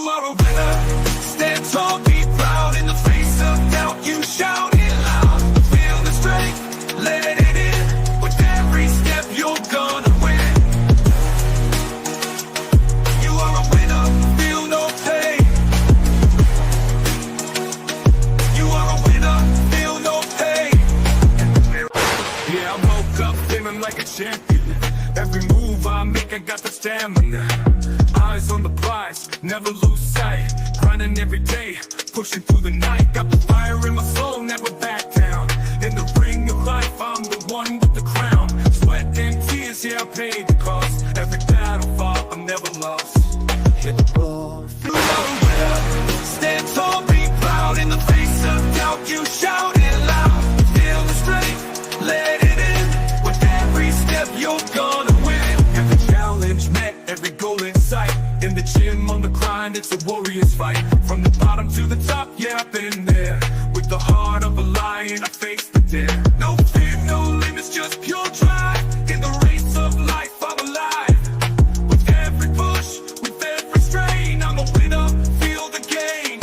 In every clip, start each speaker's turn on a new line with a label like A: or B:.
A: are a winner. Stand tall, be proud. In the face of doubt, you shout it loud. Feel the strength, let it in. With every step, you're gonna win. You are a winner, feel no pain. You are a winner, feel no pain. Yeah, I woke up feeling like a champion. Every move I make, I got the stamina. Eyes on the prize, never lose sight. Grinding every day, pushing through the night. Got the fire in my soul, never back down. In the ring of life, I'm the one with the crown. Sweat and tears, yeah, I paid the cost. Every battle fought, I'm never lost. Hit the ball, you are a winner. Stand tall, be proud. In the face of doubt, you shout it loud. Feel the strength, let it in. With every step, you're gonna win. Every challenge met, every goal in sight. In the gym, on the grind, it's a warrior's fight. From the bottom to the top, yeah, I've been there. With the heart of a lion, I face the dare. No fear, no limits, just pure drive. In the race of life, I'm alive. With every push, with every strain, I'm a winner, feel the gain.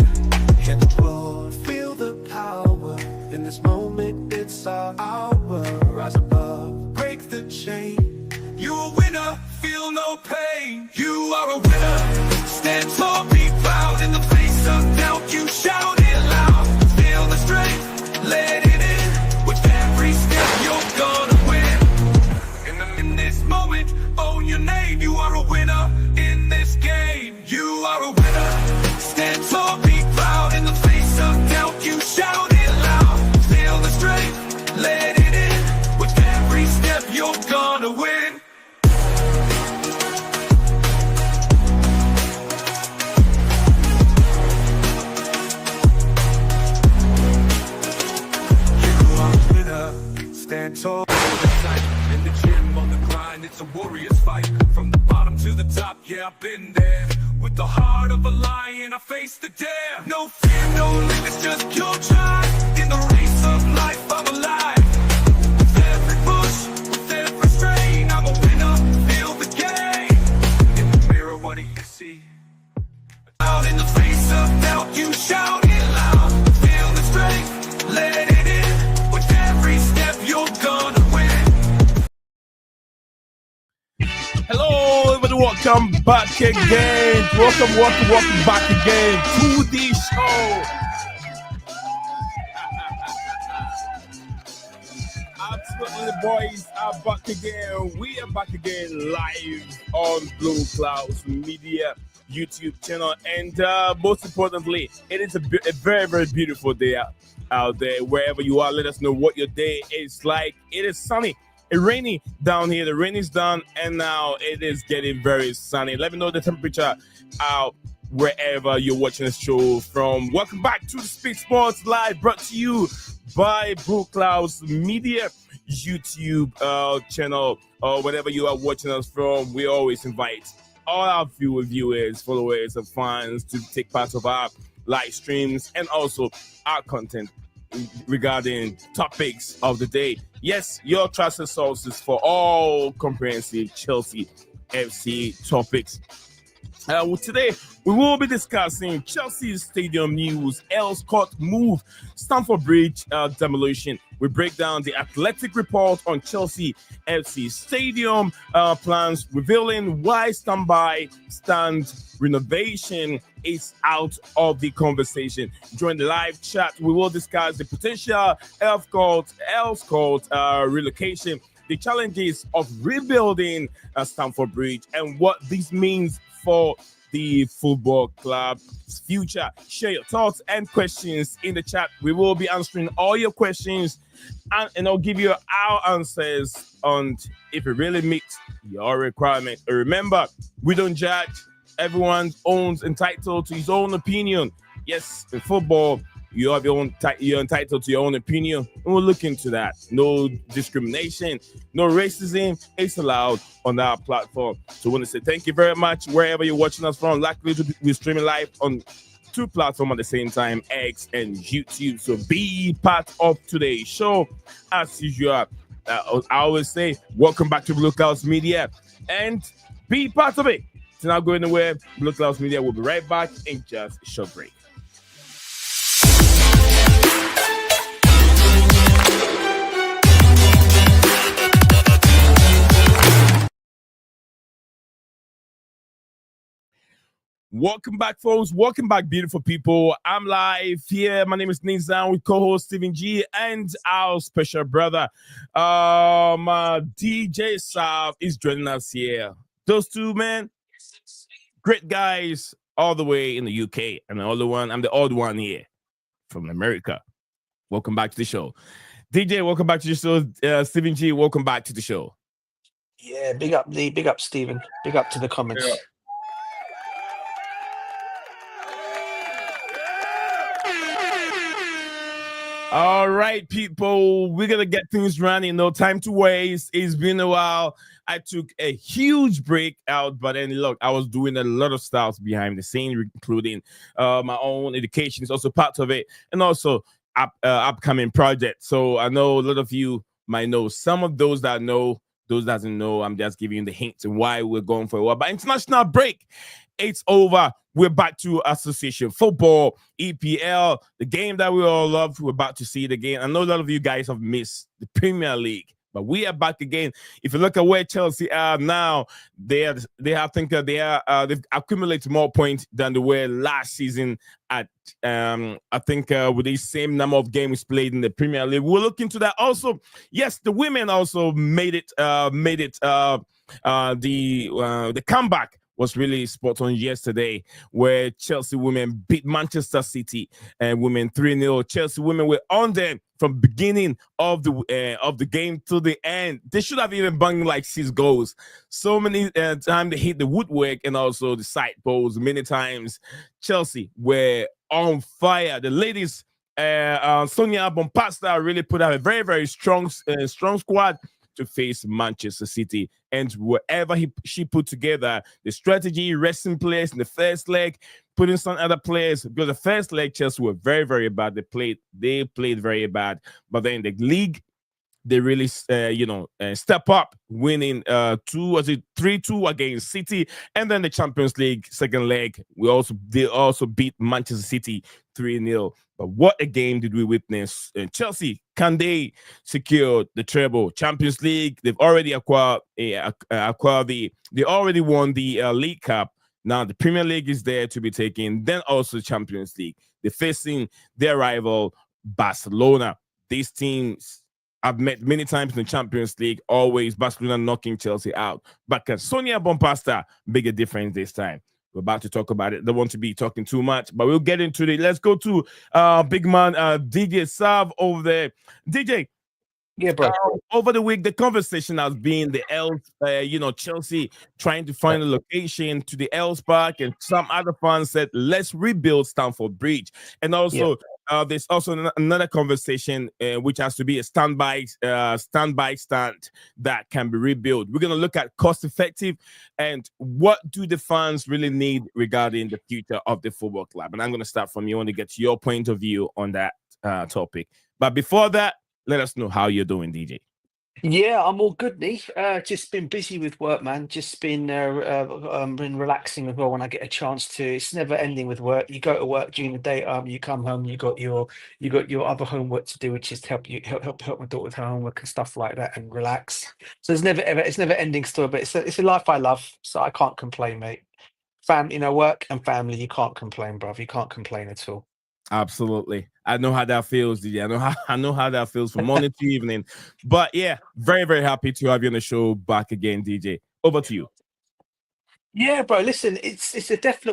A: Hit the floor, feel the power. In this moment, it's our hour. Rise above, break the chain. You're a winner, feel no pain. You are a winner. Stand tall, be proud. In the face of doubt, you shout it loud. Feel the strength, let it in. With every step, you're gonna win. In this moment, own your name. You are a winner in this game. You are a winner. Stand tall, be proud. In the face of doubt, you shout it loud. Feel the strength, let it in. With every step, you're gonna win. Stand tall, in the gym, on the grind, it's a warrior's fight. From the bottom to the top, yeah, I've been there. With the heart of a lion, I face the dare. No fear, no limits, just pure drive. In the race of life, I'm alive. With every push, with every strain, I'm a winner, feel the game. In the mirror, what do you see? Out in the face of doubt, you shout it loud. Feel the strength, let it in. With every step, you're gonna win.
B: Hello, everybody. Welcome back again. Welcome back again to the show. Absolutely, the boys are back again. We are back again live on BlueClouds Media YouTube channel, and most importantly, it is a very, very beautiful day out there. Wherever you are, let us know what your day is like. It is sunny. It's rainy down here. The rain is done, and now it is getting very sunny. Let me know the temperature out wherever you're watching this show from. Welcome back to the Speak Sports Live, brought to you by BlueClouds Media YouTube channel, or wherever you are watching us from. We always invite all our viewers, followers, and fans to take part of our live streams and also our content regarding topics of the day. Yes, your trusted sources for all comprehensive Chelsea FC topics. Today, we will be discussing Chelsea's stadium news, Earls Court move, Stamford Bridge demolition. We break down the Athletic report on Chelsea FC stadium plans, revealing why stand renovation is out of the conversation. During the live chat, we will discuss the potential Earls Court relocation, the challenges of rebuilding Stamford Bridge, and what this means for the football club's future. Share your thoughts and questions in the chat. We will be answering all your questions, and I'll give you our answers on if it really meets your requirement. And remember, we don't judge. Everyone entitled to his own opinion. Yes, in football, you're entitled to your own opinion, and we'll look into that. No discrimination, no racism is allowed on our platform. So I want to say thank you very much wherever you're watching us from. Likely to be streaming live on two platforms at the same time, X and YouTube. So be part of today's show. As usual, I always say, welcome back to BlueClouds Media, and be part of it. Do not go anywhere. BlueClouds Media will be right back in just a short break. Welcome back, folks. Welcome back, beautiful people. I'm live here. My name is Nizam with co-host Stephen G and our special brother, DJ Sav is joining us here. Those two men, great guys, all the way in the UK, and I'm the odd one here from America. Welcome back to the show, DJ. Welcome back to the show, Stephen G. Welcome back to the show.
C: Yeah, big up Lee, big up Stephen, big up to the comments. Yeah.
B: All right, people, we're going to get things running. No time to waste. It's been a while. I took a huge break out, but then look, I was doing a lot of stuff behind the scenes, including my own education is also part of it, and also upcoming projects. So I know a lot of you might know. Some of those that know, those that doesn't know, I'm just giving you the hints and why we're going for a while. But international break, it's over. We're back to association football, EPL, the game that we all love. We're about to see it again. I know a lot of you guys have missed the Premier League, but we are back again. If you look at where Chelsea are now, they've accumulated more points than they were last season. At I think with the same number of games played in the Premier League. We'll look into that also. Yes, the women also made it. The comeback was really spot on yesterday, where Chelsea women beat Manchester City and women 3-0. Chelsea women were on them from beginning of the game to the end. They should have even banged like 6 goals. So many times they hit the woodwork and also the side posts. Many times Chelsea were on fire. The ladies, Sonia Bompasta really put out a very, very strong squad to face Manchester City, and whatever she put together, the strategy, resting players in the first leg, putting some other players, because the first leg Chelsea were very, very bad. They played very bad, but then the league, they really step up, winning 3-2 against City, and then the Champions League second leg, they also beat Manchester City 3-0. But what a game did we witness? Chelsea, can they secure the treble? Champions League, they've already they already won the League Cup. Now the Premier League is there to be taken. Then also Champions League. They're facing their rival Barcelona. These teams I've met many times in the Champions League, always Barcelona knocking Chelsea out. But can Sonia Bompasta make a difference this time? We're about to talk about it. Don't want to be talking too much, but we'll get into it. Let's go to big man DJ Sav over there. DJ,
C: yeah, bro.
B: Over the week, the conversation has been the Earls, Chelsea trying to find a location to the Earls Park, and some other fans said, let's rebuild Stamford Bridge. And also, there's also another conversation which has to be a standby stand that can be rebuilt. We're going to look at cost effective and what do the fans really need regarding the future of the football club. And I'm going to start from you. I want to get your point of view on that topic. But before that, let us know how you're doing, DJ.
C: Yeah, I'm all good, Nee. Just been busy with work, man. Just been relaxing as well when I get a chance to. It's never ending with work. You go to work during the day, you come home, you got your other homework to do, which is help my daughter with her homework and stuff like that, and relax. So it's never ending story, but it's a life I love, so I can't complain, mate. Work and family, you can't complain, bruv. You can't complain at all.
B: Absolutely. I know how that feels, DJ. I know how that feels from morning to evening. But yeah, very, very happy to have you on the show back again, DJ. Over to you.
C: Yeah, bro. Listen,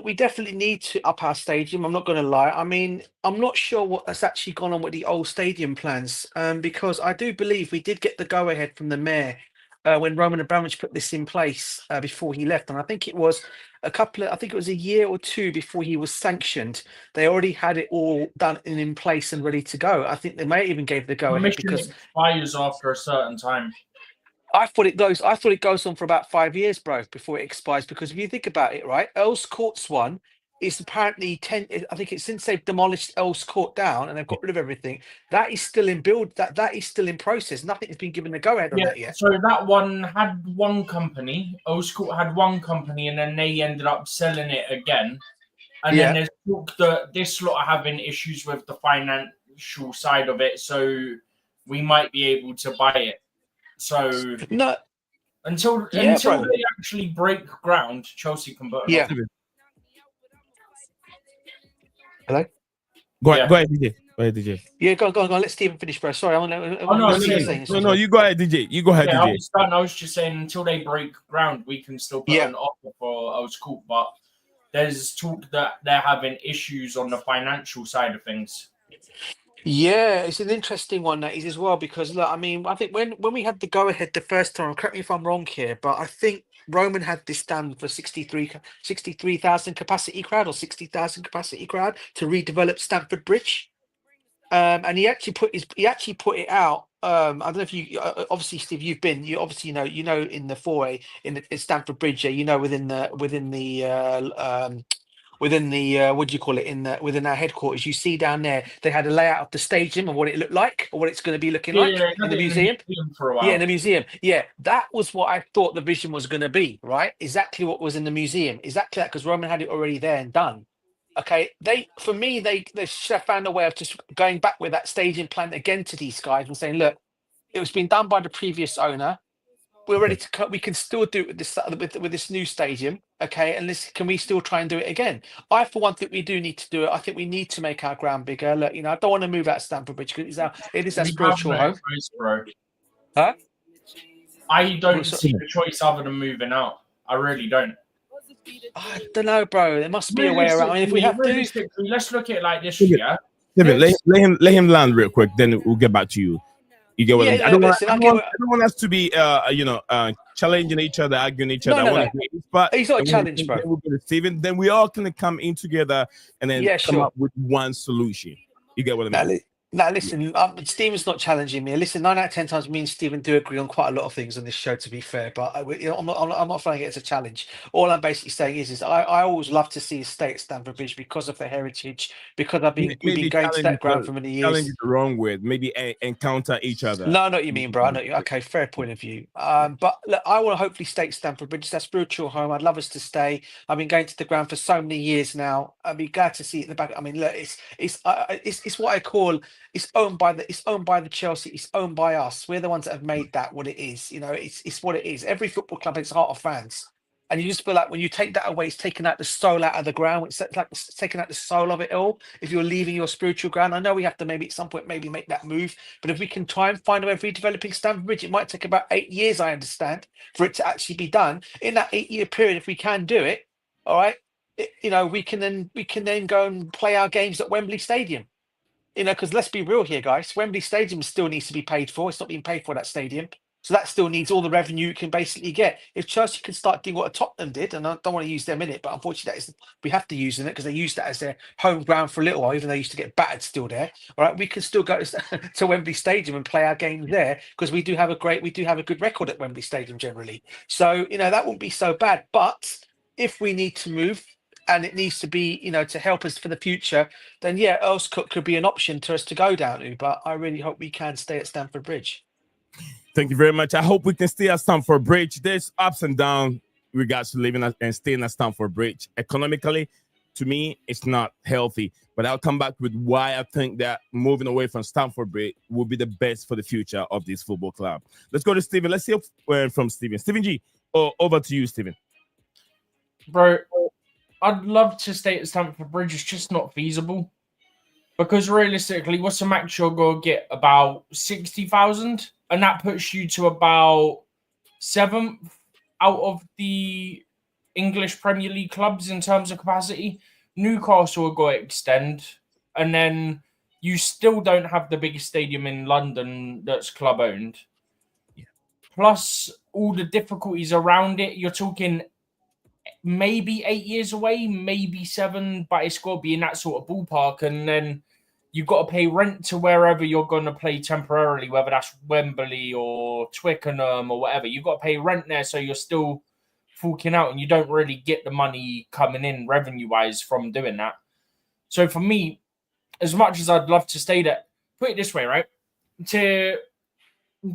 C: we definitely need to up our stadium. I'm not going to lie. I mean, I'm not sure what has actually gone on with the old stadium plans, because I do believe we did get the go ahead from the mayor when Roman Abramovich put this in place before he left, and I think it was a year or two before he was sanctioned. They already had it all done and in place and ready to go. I think they may even gave the go ahead because
D: it expires after a certain time.
C: I thought it goes on for about 5 years, bro, before it expires. Because if you think about it, right, Earls Court's one it's apparently 10. I think it's since they've demolished Earls Court down and they've got rid of everything. That is still in build. That is still in process. Nothing has been given the go ahead on that yet.
D: So that one had one company. Earls Court had one company, and then they ended up selling it again. And then there's talk that this lot are having issues with the financial side of it, so we might be able to buy it. So
C: No.
D: until they actually break ground, Chelsea can put an offer.
C: Hello?
B: Go ahead, DJ. Go ahead, DJ.
C: Yeah, go on. Let Stephen finish, bro. Sorry,
B: No, you go ahead, DJ. You go ahead, DJ.
D: I was just saying, until they break ground, we can still put an offer for Earls Court, but there's talk that they're having issues on the financial side of things.
C: Yeah, it's an interesting one, that is, as well, because look, I mean, I think when we had the go ahead the first time, correct me if I'm wrong here, but I think Roman had this done for 63,000 capacity crowd or 60,000 capacity crowd to redevelop Stamford Bridge. And he actually put it out. I don't know if you obviously, Steve, you obviously know in the foyer in Stamford Bridge, within the what do you call it, within our headquarters, you see down there they had a layout of the stadium and what it looked like or what it's going to be looking like in the museum.
D: For a while.
C: Yeah, in the museum. Yeah, that was what I thought the vision was going to be, right? Exactly what was in the museum. Exactly that, because Roman had it already there and done. Okay, they should have found a way of just going back with that staging plan again to these guys and saying, look, it was been done by the previous owner. We're ready to cut. We can still do it with this new stadium. Okay, and can we still try and do it again? I, for one, think we do need to do it. I think we need to make our ground bigger. Look, I don't want to move out of Stamford Bridge because it is our spiritual home. Huh?
D: I don't see a choice other than moving out. I really don't.
C: I don't know, bro. There must be a way around. I mean, if we have to,
D: let's look at it like this.
B: Let him land real quick. Then we'll get back to you. You get what I mean? I don't want us to be, challenging each other, arguing each other.
C: No. But he's not a challenge, bro.
B: Steven, then we all can come in together and then come up with one solution. You get what I mean?
C: Now, listen, Stephen's not challenging me. Listen, 9 out of 10 times me and Stephen do agree on quite a lot of things on this show, to be fair, but I'm not finding it as a challenge. All I'm basically saying is I always love to see a stay at Stamford Bridge because of the heritage, because we've been going to that ground for many years.
B: Challenge is the wrong word. Maybe encounter each other.
C: No, I know what you mean, bro. I know. Okay, fair point of view. But look, I want to hopefully stay at Stamford Bridge. It's our spiritual home. I'd love us to stay. I've been going to the ground for so many years now. I'd be glad to see it in the back. I mean, look, it's what I call. It's owned by the Chelsea. It's owned by us. We're the ones that have made that what it is. It's what it is. Every football club has a heart of fans, and you just feel like when you take that away, it's taking out the soul out of the ground. It's like taking out the soul of it all. If you're leaving your spiritual ground, I know we have to maybe at some point maybe make that move. But if we can try and find a way of redeveloping Stamford Bridge, it might take about 8 years, I understand, for it to actually be done. In that 8-year period, if we can do it, all right, we can then go and play our games at Wembley Stadium. Because let's be real here, guys. Wembley Stadium still needs to be paid for. It's not being paid for, that stadium. So that still needs all the revenue you can basically get. If Chelsea can start doing what Tottenham did, and I don't want to use them in it, but unfortunately we have to use it because they used that as their home ground for a little while, even though they used to get battered still there. All right, we can still go to Wembley Stadium and play our games there because we do have a good record at Wembley Stadium generally. So, that wouldn't be so bad. But if we need to move, and it needs to be, to help us for the future, then Earls Court could be an option to us to go down to. But I really hope we can stay at Stamford Bridge.
B: Thank you very much. I hope we can stay at Stamford Bridge. There's ups and downs regards to living and staying at Stamford Bridge. Economically, to me, it's not healthy. But I'll come back with why I think that moving away from Stamford Bridge will be the best for the future of this football club. Let's go to Stephen. Let's hear from Stephen. Stephen G, over to you, Stephen.
D: Bro, I'd love to stay at Stamford Bridge. It's just not feasible. Because realistically, what's the max you're going to get? About 60,000? And that puts you to about 7th out of the English Premier League clubs in terms of capacity. Newcastle are going to extend. And then you still don't have the biggest stadium in London that's club-owned. Yeah. Plus, all the difficulties around it. You're talking maybe 8 years away, maybe 7, but it's got to be in that sort of ballpark. And then you've got to pay rent to wherever you're going to play temporarily, whether that's Wembley or Twickenham or whatever. You've got to pay rent there, so you're still forking out, and you don't really get the money coming in revenue-wise from doing that. So for me, as much as I'd love to stay there, put it this way, right? To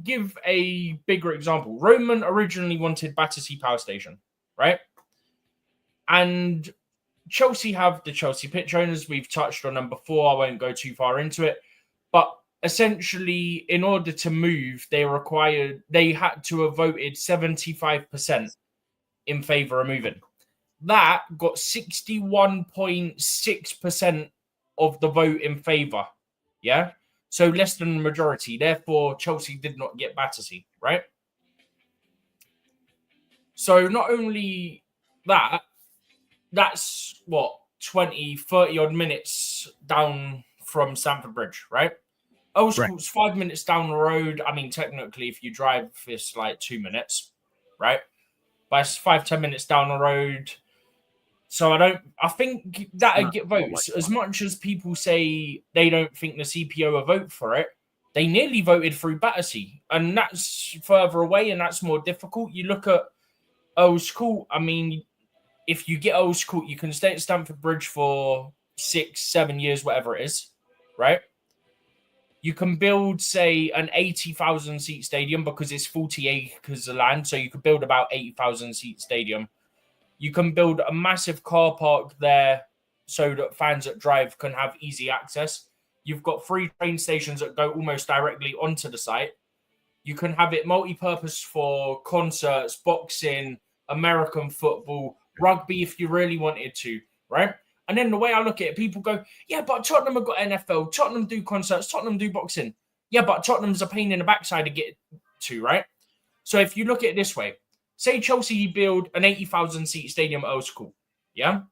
D: give a bigger example, Roman originally wanted Battersea Power Station, right? And Chelsea have the Chelsea pitch owners. We've touched on them before. I won't go too far into it. But essentially, in order to move, they had to have voted 75% in favour of moving. That got 61.6% of the vote in favour. Yeah? So less than the majority. Therefore, Chelsea did not get Battersea, right? So not only that, that's what, 20, 30 odd minutes down from Stamford Bridge, right? Earls Court's 5 minutes down the road. I mean, technically, if you drive, it's like 2 minutes, right? But it's 5-10 minutes down the road. So I think that'd get votes. As much as people say they don't think the CPO will vote for it, they nearly voted through Battersea. And that's further away and that's more difficult. You look at Earls Court, I mean, if you get Earls Court, you can stay at Stamford Bridge for 6-7 years, whatever it is, right? You can build, say, an 80,000 seat stadium because it's 40 acres of land. So you could build about 80,000 seat stadium. You can build a massive car park there so that fans that drive can have easy access. You've got 3 train stations that go almost directly onto the site. You can have it multi-purpose for concerts, boxing, American football, rugby if you really wanted to, right? And then the way I look at it, people go, yeah, but Tottenham have got NFL. Tottenham do concerts. Tottenham do boxing. Yeah, but Tottenham's a pain in the backside to get to, right? So if you look at it this way, say Chelsea build an 80,000 seat stadium at Earls Court, yeah?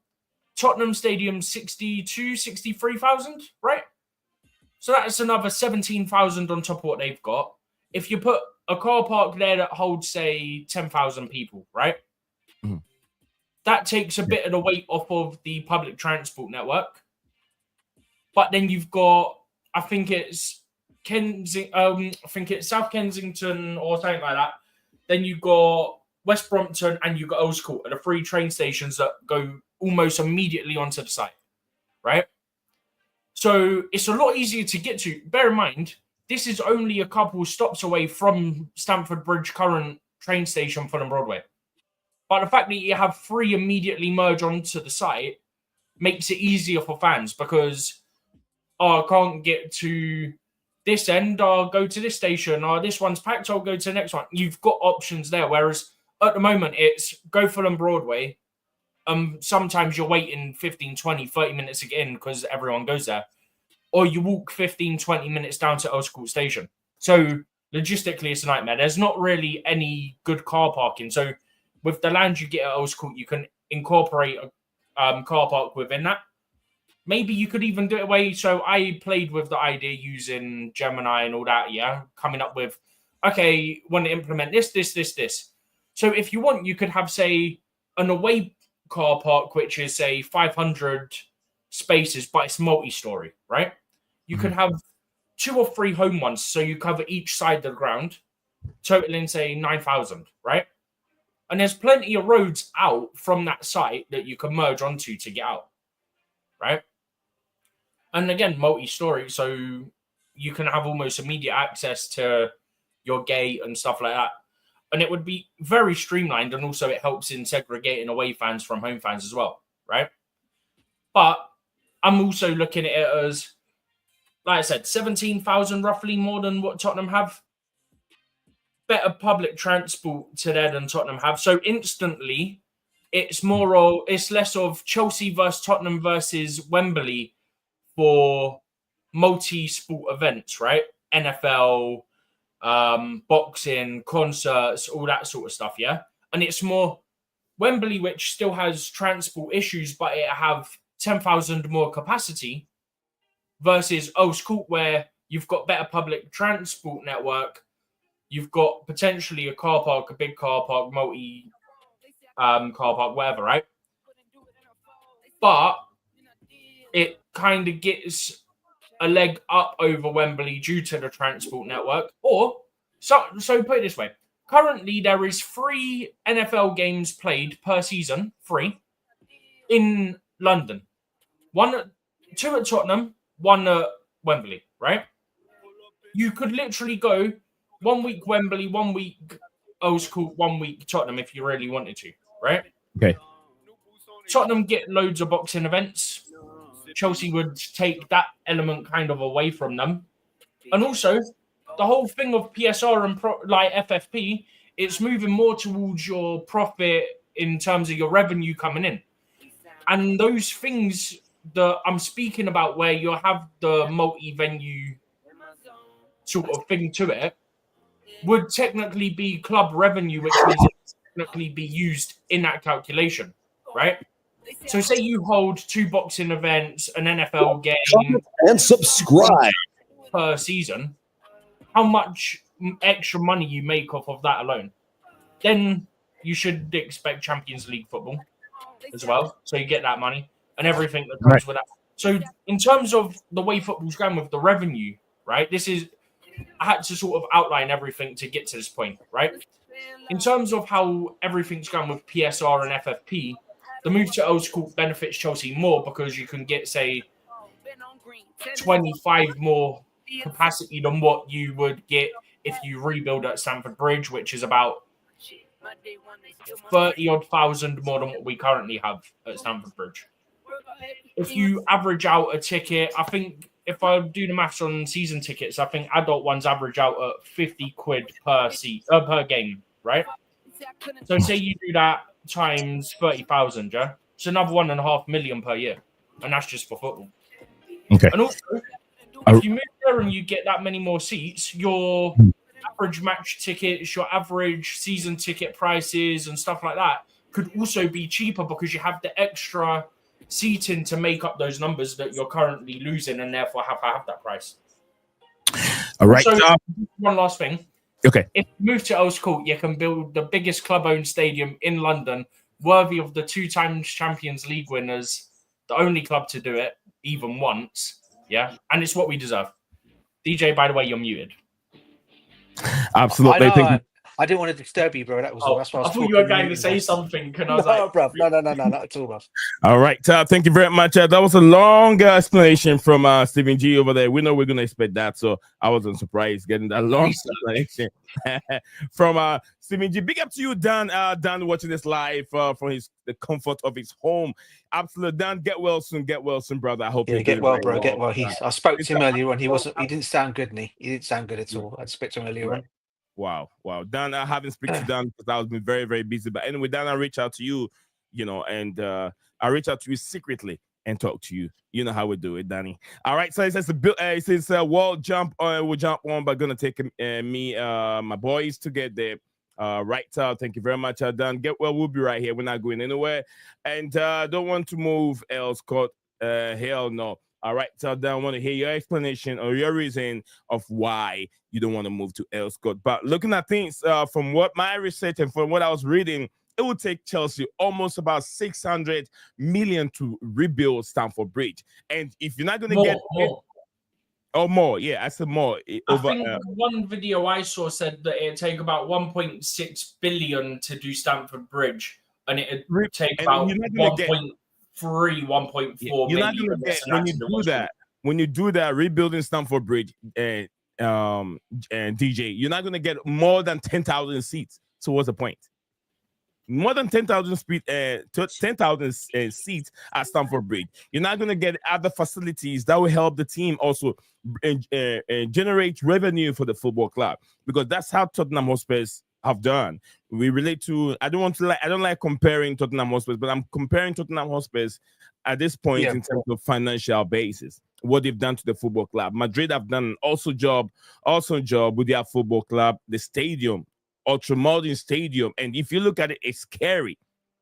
D: Tottenham Stadium 63,000, right? So that's another 17,000 on top of what they've got. If you put a car park there that holds, say, 10,000 people, right? Mm-hmm. That takes a bit of the weight off of the public transport network. But then you've got, I think it's South Kensington or something like that. Then you've got West Brompton and you've got Earls Court are the 3 train stations that go almost immediately onto the site, right? So it's a lot easier to get to. Bear in mind, this is only a couple stops away from Stamford Bridge current train station, Fulham Broadway. But the fact that you have 3 immediately merge onto the site makes it easier for fans because, I can't get to this end, I'll go to this station, or this one's packed, I'll go to the next one. You've got options there, whereas at the moment, it's go Fulham Broadway. Sometimes you're waiting 15, 20, 30 minutes to get in because everyone goes there. Or you walk 15, 20 minutes down to Earls Court Station. So logistically, it's a nightmare. There's not really any good car parking. So with the land you get at Earls Court, you can incorporate a car park within that. Maybe you could even do it away. So I played with the idea using Gemini and all that, yeah? Coming up with, okay, want to implement this. So if you want, you could have, say, an away car park, which is, say, 500 spaces, but it's multi-story, right? You could have 2 or 3 home ones, so you cover each side of the ground, totaling, say, 9,000, right? And there's plenty of roads out from that site that you can merge onto to get out, right? And again, multi-story, so you can have almost immediate access to your gate and stuff like that. And it would be very streamlined, and also it helps in segregating away fans from home fans as well, right? But I'm also looking at it as, like I said, 17,000 roughly more than what Tottenham have. Better public transport to there than Tottenham have. So instantly, it's less of Chelsea versus Tottenham versus Wembley for multi-sport events, right? NFL, boxing, concerts, all that sort of stuff, yeah? And it's more Wembley, which still has transport issues, but it have 10,000 more capacity versus Earls Court, where you've got better public transport network. You've got potentially a car park, a big car park, multi car park, whatever, right? But it kind of gets a leg up over Wembley due to the transport network. Or, so put it this way, currently there is 3 NFL games played per season, 3, in London. 2 at Tottenham, 1 at Wembley, right? You could literally go 1 week Wembley, 1 week Earls Court, 1 week Tottenham if you really wanted to, right?
B: Okay.
D: Tottenham get loads of boxing events. Chelsea would take that element kind of away from them. And also, the whole thing of PSR and FFP, it's moving more towards your profit in terms of your revenue coming in. And those things that I'm speaking about where you have the multi-venue sort of thing to it would technically be club revenue, which means it technically be used in that calculation, right? So say you hold 2 boxing events, an NFL game,
E: and subscribe
D: per season, how much extra money you make off of that alone? Then you should expect Champions League football as well. So you get that money and everything that comes with that. So in terms of the way football's going with the revenue, right? I had to sort of outline everything to get to this point, right? In terms of how everything's going with PSR and FFP, the move to Earls Court benefits Chelsea more because you can get, say, 25 more capacity than what you would get if you rebuild at Stamford Bridge, which is about 30-odd thousand more than what we currently have at Stamford Bridge. If you average out a ticket, I think if I do the maths on season tickets, I think adult ones average out at 50 quid per game, right? So say you do that times 30,000, yeah? It's another 1.5 million per year. And that's just for football.
B: Okay.
D: And also, if you move there and you get that many more seats, your average match tickets, your average season ticket prices and stuff like that could also be cheaper because you have the extra seating to make up those numbers that you're currently losing and therefore have that price.
B: All right.
D: So one last thing.
B: Okay.
D: If you move to Earls Court, you can build the biggest club-owned stadium in London, worthy of the 2 times Champions League winners, the only club to do it, even once. Yeah, and it's what we deserve. DJ, by the way, you're muted.
B: Absolutely.
C: I didn't want to disturb you, bro. That was all. That's why I
D: thought you were going to say something.
C: No, bro. No, not at all, bro.
B: All right. Thank you very much. That was a long explanation from Stephen G over there. We know we're going to expect that, so I wasn't surprised getting that long explanation from Stephen G. Big up to you, Dan. Dan watching this live from the comfort of his home. Absolutely, Dan. Get well soon, brother. I hope you
C: get well, bro. Get well. I spoke to him earlier on. He didn't sound good, He didn't sound good at all. I spoke to him earlier on.
B: Wow. Dan, I haven't spoken to Dan because I was been very, very busy. But anyway, Dan, I reach out to you, and I reach out to you secretly and talk to you. You know how we do it, Danny. All right. So it says wall jump. We'll jump on, but gonna take my boys to get there. Right. Thank you very much, Dan. Get well. We'll be right here. We're not going anywhere, and don't want to move. Earls Court. Hell no. All right, so Dan, I want to hear your explanation or your reason of why you don't want to move to Earls Court. But looking at things from what my research and from what I was reading, it would take Chelsea almost about 600 million to rebuild Stamford Bridge. And if you're not going to get more, yeah, I said more.
D: I think one video I saw said that it'd take about 1.6 billion to do Stamford Bridge, and it'd take about 1.4
B: You're not gonna get when you do that rebuilding Stamford Bridge and DJ, you're not gonna get more than 10,000 seats. So what's the point? More than 10,000 seats at Stamford Bridge. You're not gonna get other facilities that will help the team also generate revenue for the football club, because that's how Tottenham Hotspurs have done. We relate to. I don't like comparing Tottenham Hotspurs, but I'm comparing Tottenham Hotspurs at this point in terms of financial basis. What they've done to the football club. Madrid have done an awesome job with their football club. The stadium, ultra-modern stadium, and if you look at it, it's scary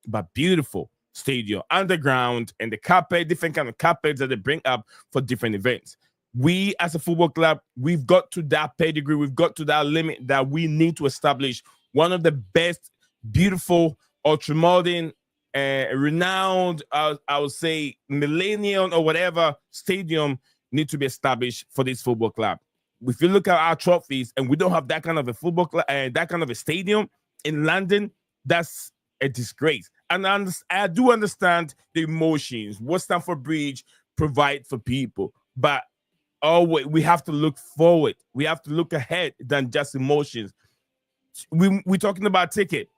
B: but beautiful stadium, underground, and the carpet, different kind of carpets that they bring up for different events. We as a football club, we've got to that pedigree, we've got to that limit that we need to establish one of the best, beautiful, ultra-modern, renowned, I would say, millennium or whatever stadium need to be established for this football club. if you look at our trophies and we don't have that kind of a football club and that kind of a stadium in London, that's a disgrace. And I do understand the emotions what Stamford Bridge provide for people, but we have to look forward. We have to look ahead than just emotions. We're talking about ticket.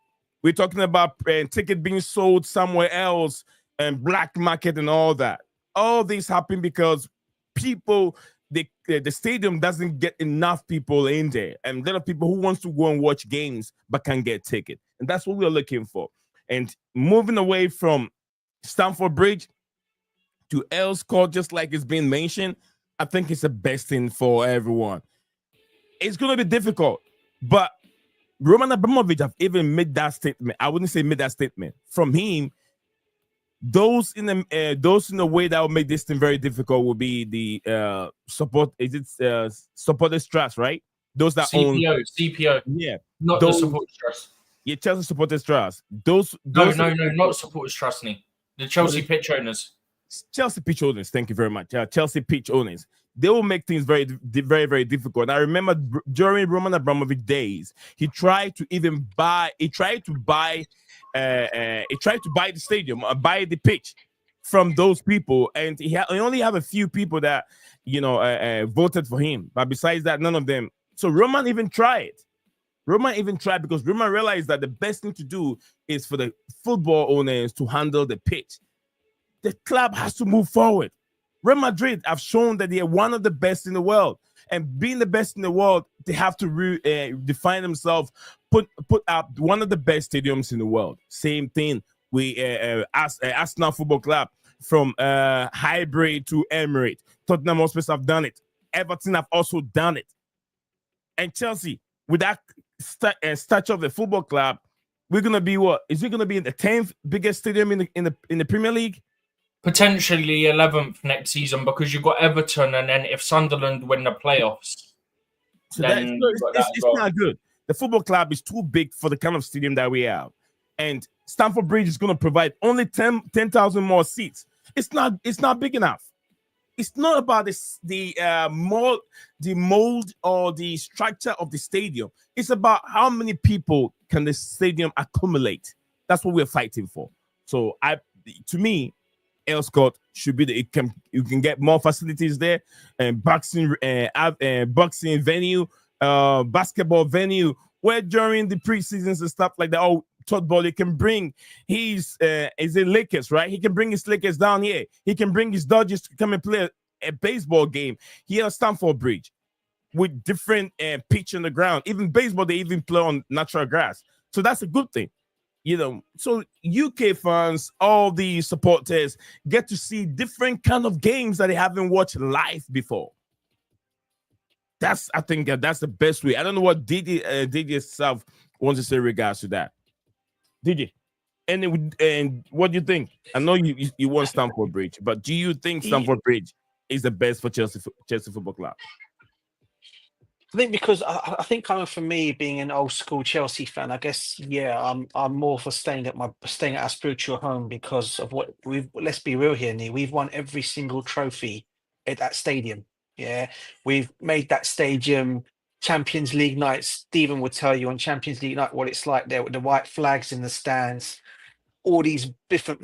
B: We're talking about ticket being sold somewhere else and black market and all that. All this happen because people, the stadium doesn't get enough people in there, and there are people who wants to go and watch games but can't get ticket, and that's what we're looking for. And moving away from Stamford Bridge to Earls Court, just like it's been mentioned, I think it's the best thing for everyone. It's going to be difficult, but Roman Abramovich have even made that statement. I wouldn't say made that statement. From him, those in the way that will make this thing very difficult will be the support. Is it supporters trust, right? Those that
D: CPO.
B: Yeah,
D: not the supporters trust.
B: Yeah, Chelsea supporters trust. Those
D: no, not supporters trust me. The Chelsea pitch owners.
B: Chelsea pitch owners. Thank you very much. Chelsea pitch owners. They will make things very, very, very difficult. And I remember during Roman Abramovich days, he tried to buy the stadium, buy the pitch from those people, and he only have a few people that voted for him. But besides that, none of them. So Roman even tried. Because Roman realized that the best thing to do is for the football owners to handle the pitch. The club has to move forward. Real Madrid have shown that they are one of the best in the world, and being the best in the world, they have to define themselves, put up one of the best stadiums in the world. Same thing we Arsenal Football Club, from Highbury to Emirates. Tottenham Hotspur have done it. Everton have also done it, and Chelsea, with that stature of the football club, we're gonna be what? Is we gonna be in the 10th biggest stadium in the Premier League?
D: Potentially 11th next season, because you've got Everton, and then if Sunderland win the playoffs,
B: so it's not good. The football club is too big for the kind of stadium that we have, and Stamford Bridge is going to provide only 10,000 more seats. It's not big enough. It's not about the mold or the structure of the stadium. It's about how many people can the stadium accumulate. That's what we're fighting for. So to me, Earls Court should be you can get more facilities there, and boxing venue, basketball venue, where during the preseasons and stuff like that, Todd Boehly can bring is it Lakers, right? He can bring his Lakers down here. He can bring his Dodgers to come and play a baseball game here at Stamford Bridge with different pitch on the ground. Even baseball, they even play on natural grass. So that's a good thing. So UK fans, all the supporters get to see different kind of games that they haven't watched live before. I think that's the best way. I don't know what Didi yourself wants to say in regards to that. Didi, and what do you think? I know you want Stamford Bridge, but do you think Stamford Bridge is the best for Chelsea Football Club?
C: I think because I think coming from me being an old school Chelsea fan, I guess I'm more for staying at our spiritual home because of what let's be real here, Nee. We've won every single trophy at that stadium. Yeah, we've made that stadium Champions League nights. Stephen would tell you on Champions League night what it's like there with the white flags in the stands. All these different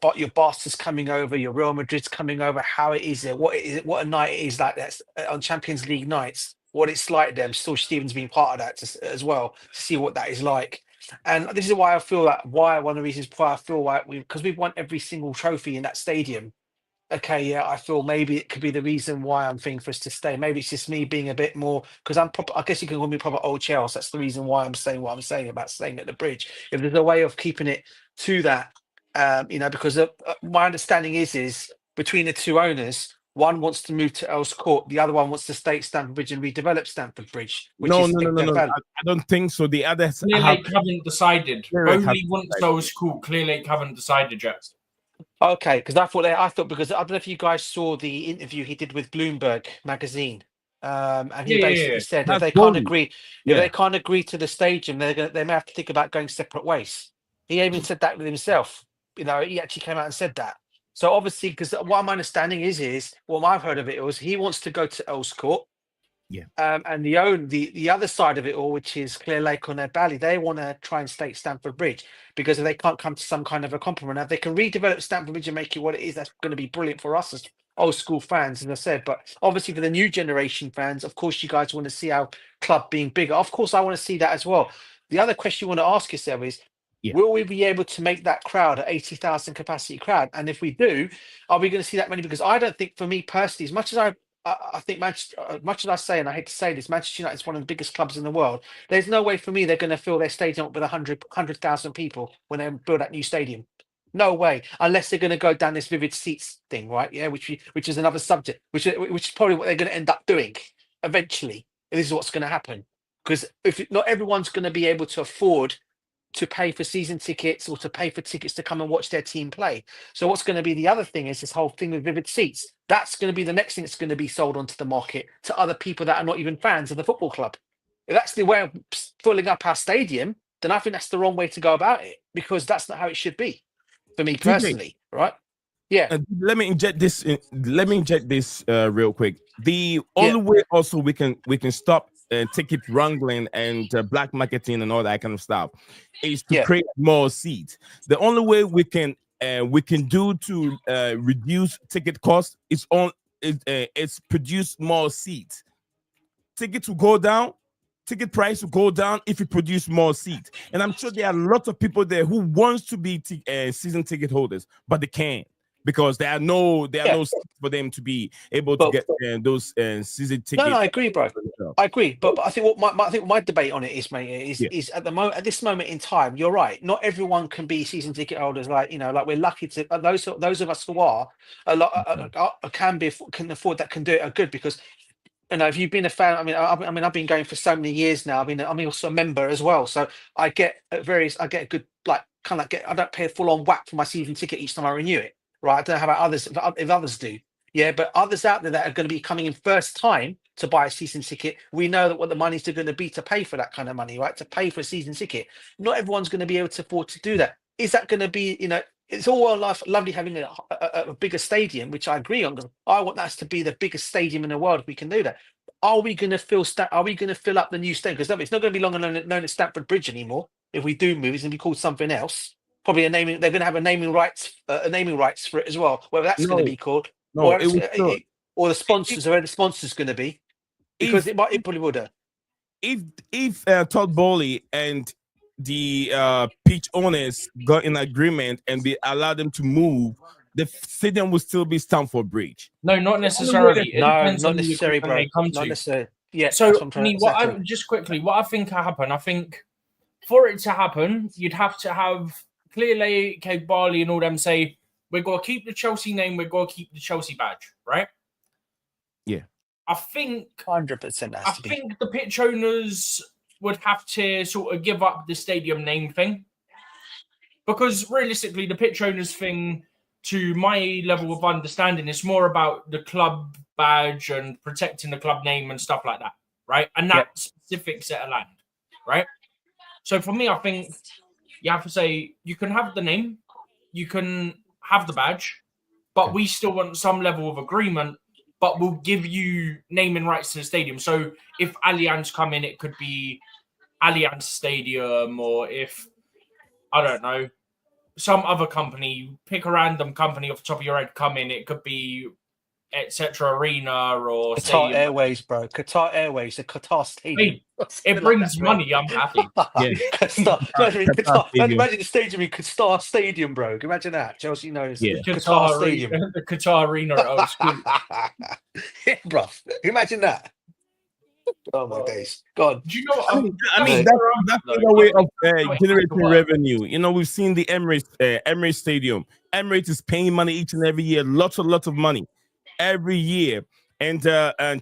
C: but your Barca's coming over, your Real Madrid's coming over. How it is there? What a night it is like that on Champions League nights. What it's like there. Still, Stephen's been part of that as well to see what that is like. And this is why I feel that one of the reasons why I feel like because we've won every single trophy in that stadium. Okay, yeah, I feel maybe it could be the reason why I'm thinking for us to stay. Maybe it's just me being a bit more because I guess you can call me proper old Chelsea. That's the reason why I'm saying what I'm saying about staying at the bridge. If there's a way of keeping it to that, because my understanding is between the two owners, one wants to move to Earls Court, the other one wants to stay at Stamford Bridge and redevelop Stamford Bridge.
B: No. I don't think so. The others
D: Clear Lake haven't decided. Boehly wants Earls Court. Clear Lake haven't decided yet.
C: Okay, because I thought because I don't know if you guys saw the interview he did with Bloomberg magazine, and he basically said if they can't agree, they can't agree to the stadium, they may have to think about going separate ways. He even said that with himself. He actually came out and said that. So obviously, because what my understanding is what I've heard of it was he wants to go to Earls Court,
B: Yeah.
C: And the other side of it all, which is Clear Lake on their Bally, they want to try and stake Stamford Bridge because if they can't come to some kind of a compromise, now if they can redevelop Stamford Bridge and make it what it is, that's going to be brilliant for us as old school fans, as I said. But obviously for the new generation fans, of course, you guys want to see our club being bigger. Of course, I want to see that as well. The other question you want to ask yourself is,
B: Yeah.
C: will we be able to make that crowd an 80,000 capacity crowd? And if we do, are we going to see that many? Because I don't think, for me personally, as much as I think Manchester, much as I say, and I hate to say this, Manchester United is one of the biggest clubs in the world. There's no way for me they're going to fill their stadium up with 100,000 people when they build that new stadium. No way, unless they're going to go down this vivid seats thing, right? Yeah, which is another subject, which is probably what they're going to end up doing eventually. This is what's going to happen because if not everyone's going to be able to afford to pay for season tickets or to pay for tickets to come and watch their team play. So what's going to be the other thing is this whole thing with vivid seats. That's going to be the next thing that's going to be sold onto the market to other people that are not even fans of the football club. If that's the way of filling up our stadium, then I think that's the wrong way to go about it because that's not how it should be for me personally, right? Yeah.
B: Let me inject this. Real quick. The only way also we can stop ticket wrangling and black marketing and all that kind of stuff is to create more seats. The only way we can do to reduce ticket cost is it's produce more seats. Tickets will go down. Ticket price will go down if you produce more seats. And I'm sure there are lots of people there who wants to be season ticket holders, but they can't because there are no seats for them to be able to get those season tickets.
C: No, I agree, bro. I agree, but I think what my debate on it is, mate, is at the moment, at this moment in time, you're right. Not everyone can be season ticket holders. Like like we're lucky to those of us who are can afford that, can do it, are good because. If you've been a fan, I've been going for so many years now. I'm also a member as well, so I get a good I don't pay a full on whack for my season ticket each time I renew it, right? I don't know how about others if others do, but others out there that are going to be coming in first time to buy a season ticket, we know that what the money's going to be to pay for that kind of money, right? To pay for a season ticket, not everyone's going to be able to afford to do that. Is that going to be, it's all well lovely having a bigger stadium, which I agree on. I want that to be the biggest stadium in the world if we can do that. Are we going to fill up the new stadium? Because it's not going to be longer known as Stamford Bridge anymore. If we do move, it's going to be called something else. Probably they're going to have a naming rights for it as well. Whether that's going to be called, or the sponsors, or where the sponsors going to be, because it probably would.
B: If Todd Boehly and the pitch owners got in agreement and we allowed them to move, the stadium will still be Stamford Bridge.
D: No, not necessarily.
C: No, not necessarily, bro. Not necessarily. Yeah.
D: So, what I think happen, I think for it to happen, you'd have to have Clear Lake, Boehly, and all them say, we're going to keep the Chelsea name, we're going to keep the Chelsea badge, right?
B: Yeah.
C: I think 100%.
D: I think the pitch owners would have to sort of give up the stadium name thing. Because realistically, the pitch owners thing, to my level of understanding, is more about the club badge and protecting the club name and stuff like that, right? And that specific set of land, right? So for me, I think you have to say, you can have the name, you can have the badge, but we still want some level of agreement, but we'll give you naming rights to the stadium. So if Allianz come in, it could be Allianz Stadium, or if, I don't know, some other company, pick a random company off the top of your head, come in, it could be etc. Arena or
C: Qatar
D: stadium.
C: Airways, bro. Qatar Airways, the Qatar Stadium.
D: It brings money, I'm happy.
C: Imagine the stadium in Qatar Stadium, bro. Imagine that. Chelsea knows
D: Qatar Stadium. The Qatar Arena at Earls Court.
C: Yeah, bro. Imagine that. Oh my days. God.
D: Do you know what
B: that's the way of generating revenue. We've seen the Emirates Stadium. Emirates is paying money each and every year, lots of money every year. And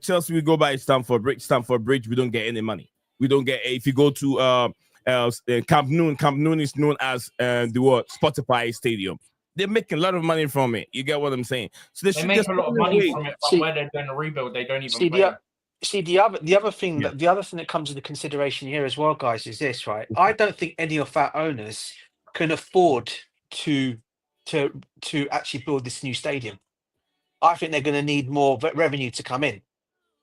B: Chelsea, we go by Stamford Bridge, we don't get any money. We don't get, if you go to Camp Nou is known as the Spotify Stadium. They're making a lot of money from it. You get what I'm saying? So
D: they make a lot of money from it, but where they're doing a rebuild, they don't even
C: the other thing that comes into consideration here as well, guys, is this, right? I don't think any of our owners can afford to actually build this new stadium. I think they're going to need more revenue to come in.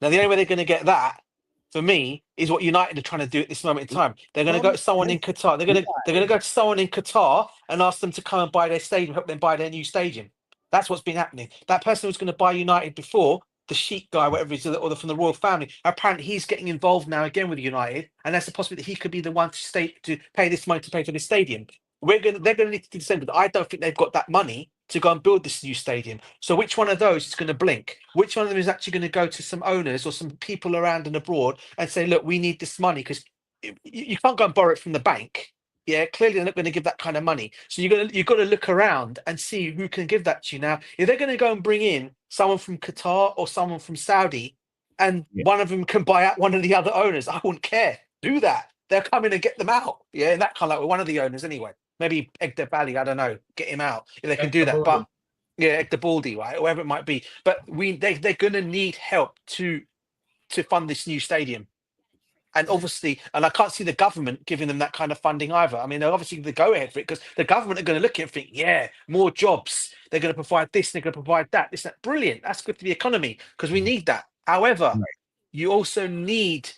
C: Now, the only way they're going to get that, for me, is what United are trying to do at this moment in time. They're going to go to someone in Qatar. They're going to go to someone in Qatar and ask them to come and buy their stadium, help them buy their new stadium. That's what's been happening. That person was going to buy United before, the Sheikh guy, whatever it is, or from the royal family. Apparently, he's getting involved now again with United, and that's a possibility that he could be the one to pay this money to pay for this stadium. They're going to need to do the same, but I don't think they've got that money to go and build this new stadium. So which one of those is going to blink? Which one of them is actually going to go to some owners or some people around and abroad and say, look, we need this money? Because you can't go and borrow it from the bank. Yeah, clearly they're not going to give that kind of money. So you've got to look around and see who can give that to you. Now, if they're going to go and bring in someone from Qatar or someone from Saudi, and one of them can buy out one of the other owners, I wouldn't care. Do that. They'll come in and get them out. Yeah, and that kind of like one of the owners anyway. Maybe Egder Bally, I don't know, get him out if they can do that. But yeah, Egder Baldy, right, whoever it might be. But they're going to need help to fund this new stadium. And obviously, and I can't see the government giving them that kind of funding either. I mean, they're obviously the go ahead for it because the government are going to look at it and think, yeah, more jobs. They're going to provide this, they're going to provide that. This, that. Brilliant. That's good for the economy because we need that. However, you also need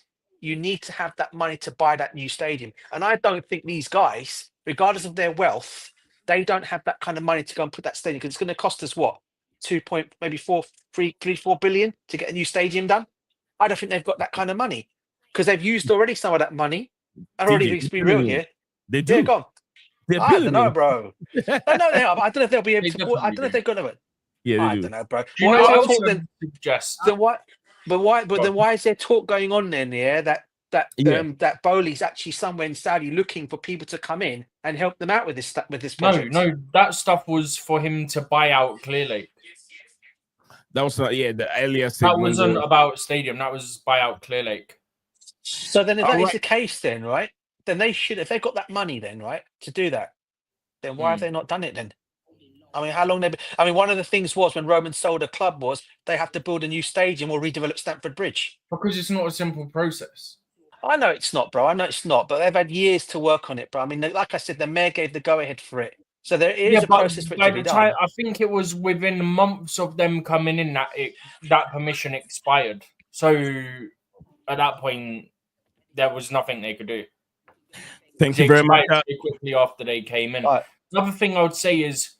C: to have that money to buy that new stadium. And I don't think these guys, regardless of their wealth, they don't have that kind of money to go and put that stadium because it's going to cost us what? 4 billion to get a new stadium done. I don't think they've got that kind of money. Because they've used already some of that money. And already, let's be real here.
B: They do.
C: Yeah, go on. I don't know, bro. I know they are, but I don't know if they'll be able to. I don't know if they're going to.
B: Yeah,
C: I don't know, bro. Then why is there talk going on then? Yeah, that Boehly's actually somewhere in Saudi looking for people to come in and help them out with this project.
D: No, that stuff was for him to buy out Clear Lake.
B: That was the earlier.
D: That wasn't about stadium. That was buy out Clear Lake.
C: So then, if that is the case, then right, then they should, if they've got that money, then right to do that, then why have they not done it then? I mean, how long one of the things was when Roman sold a club was they have to build a new stadium or redevelop Stamford Bridge.
D: Because it's not a simple process.
C: I know it's not, bro. I know it's not, but they've had years to work on it, bro. I mean, like I said, the mayor gave the go-ahead for it. So there is a process for it to be done.
D: I think it was within months of them coming in that permission expired. So at that point, there was nothing they could do.
B: Thank you very much.
D: Quickly after they came in.
C: Right.
D: Another thing I would say is,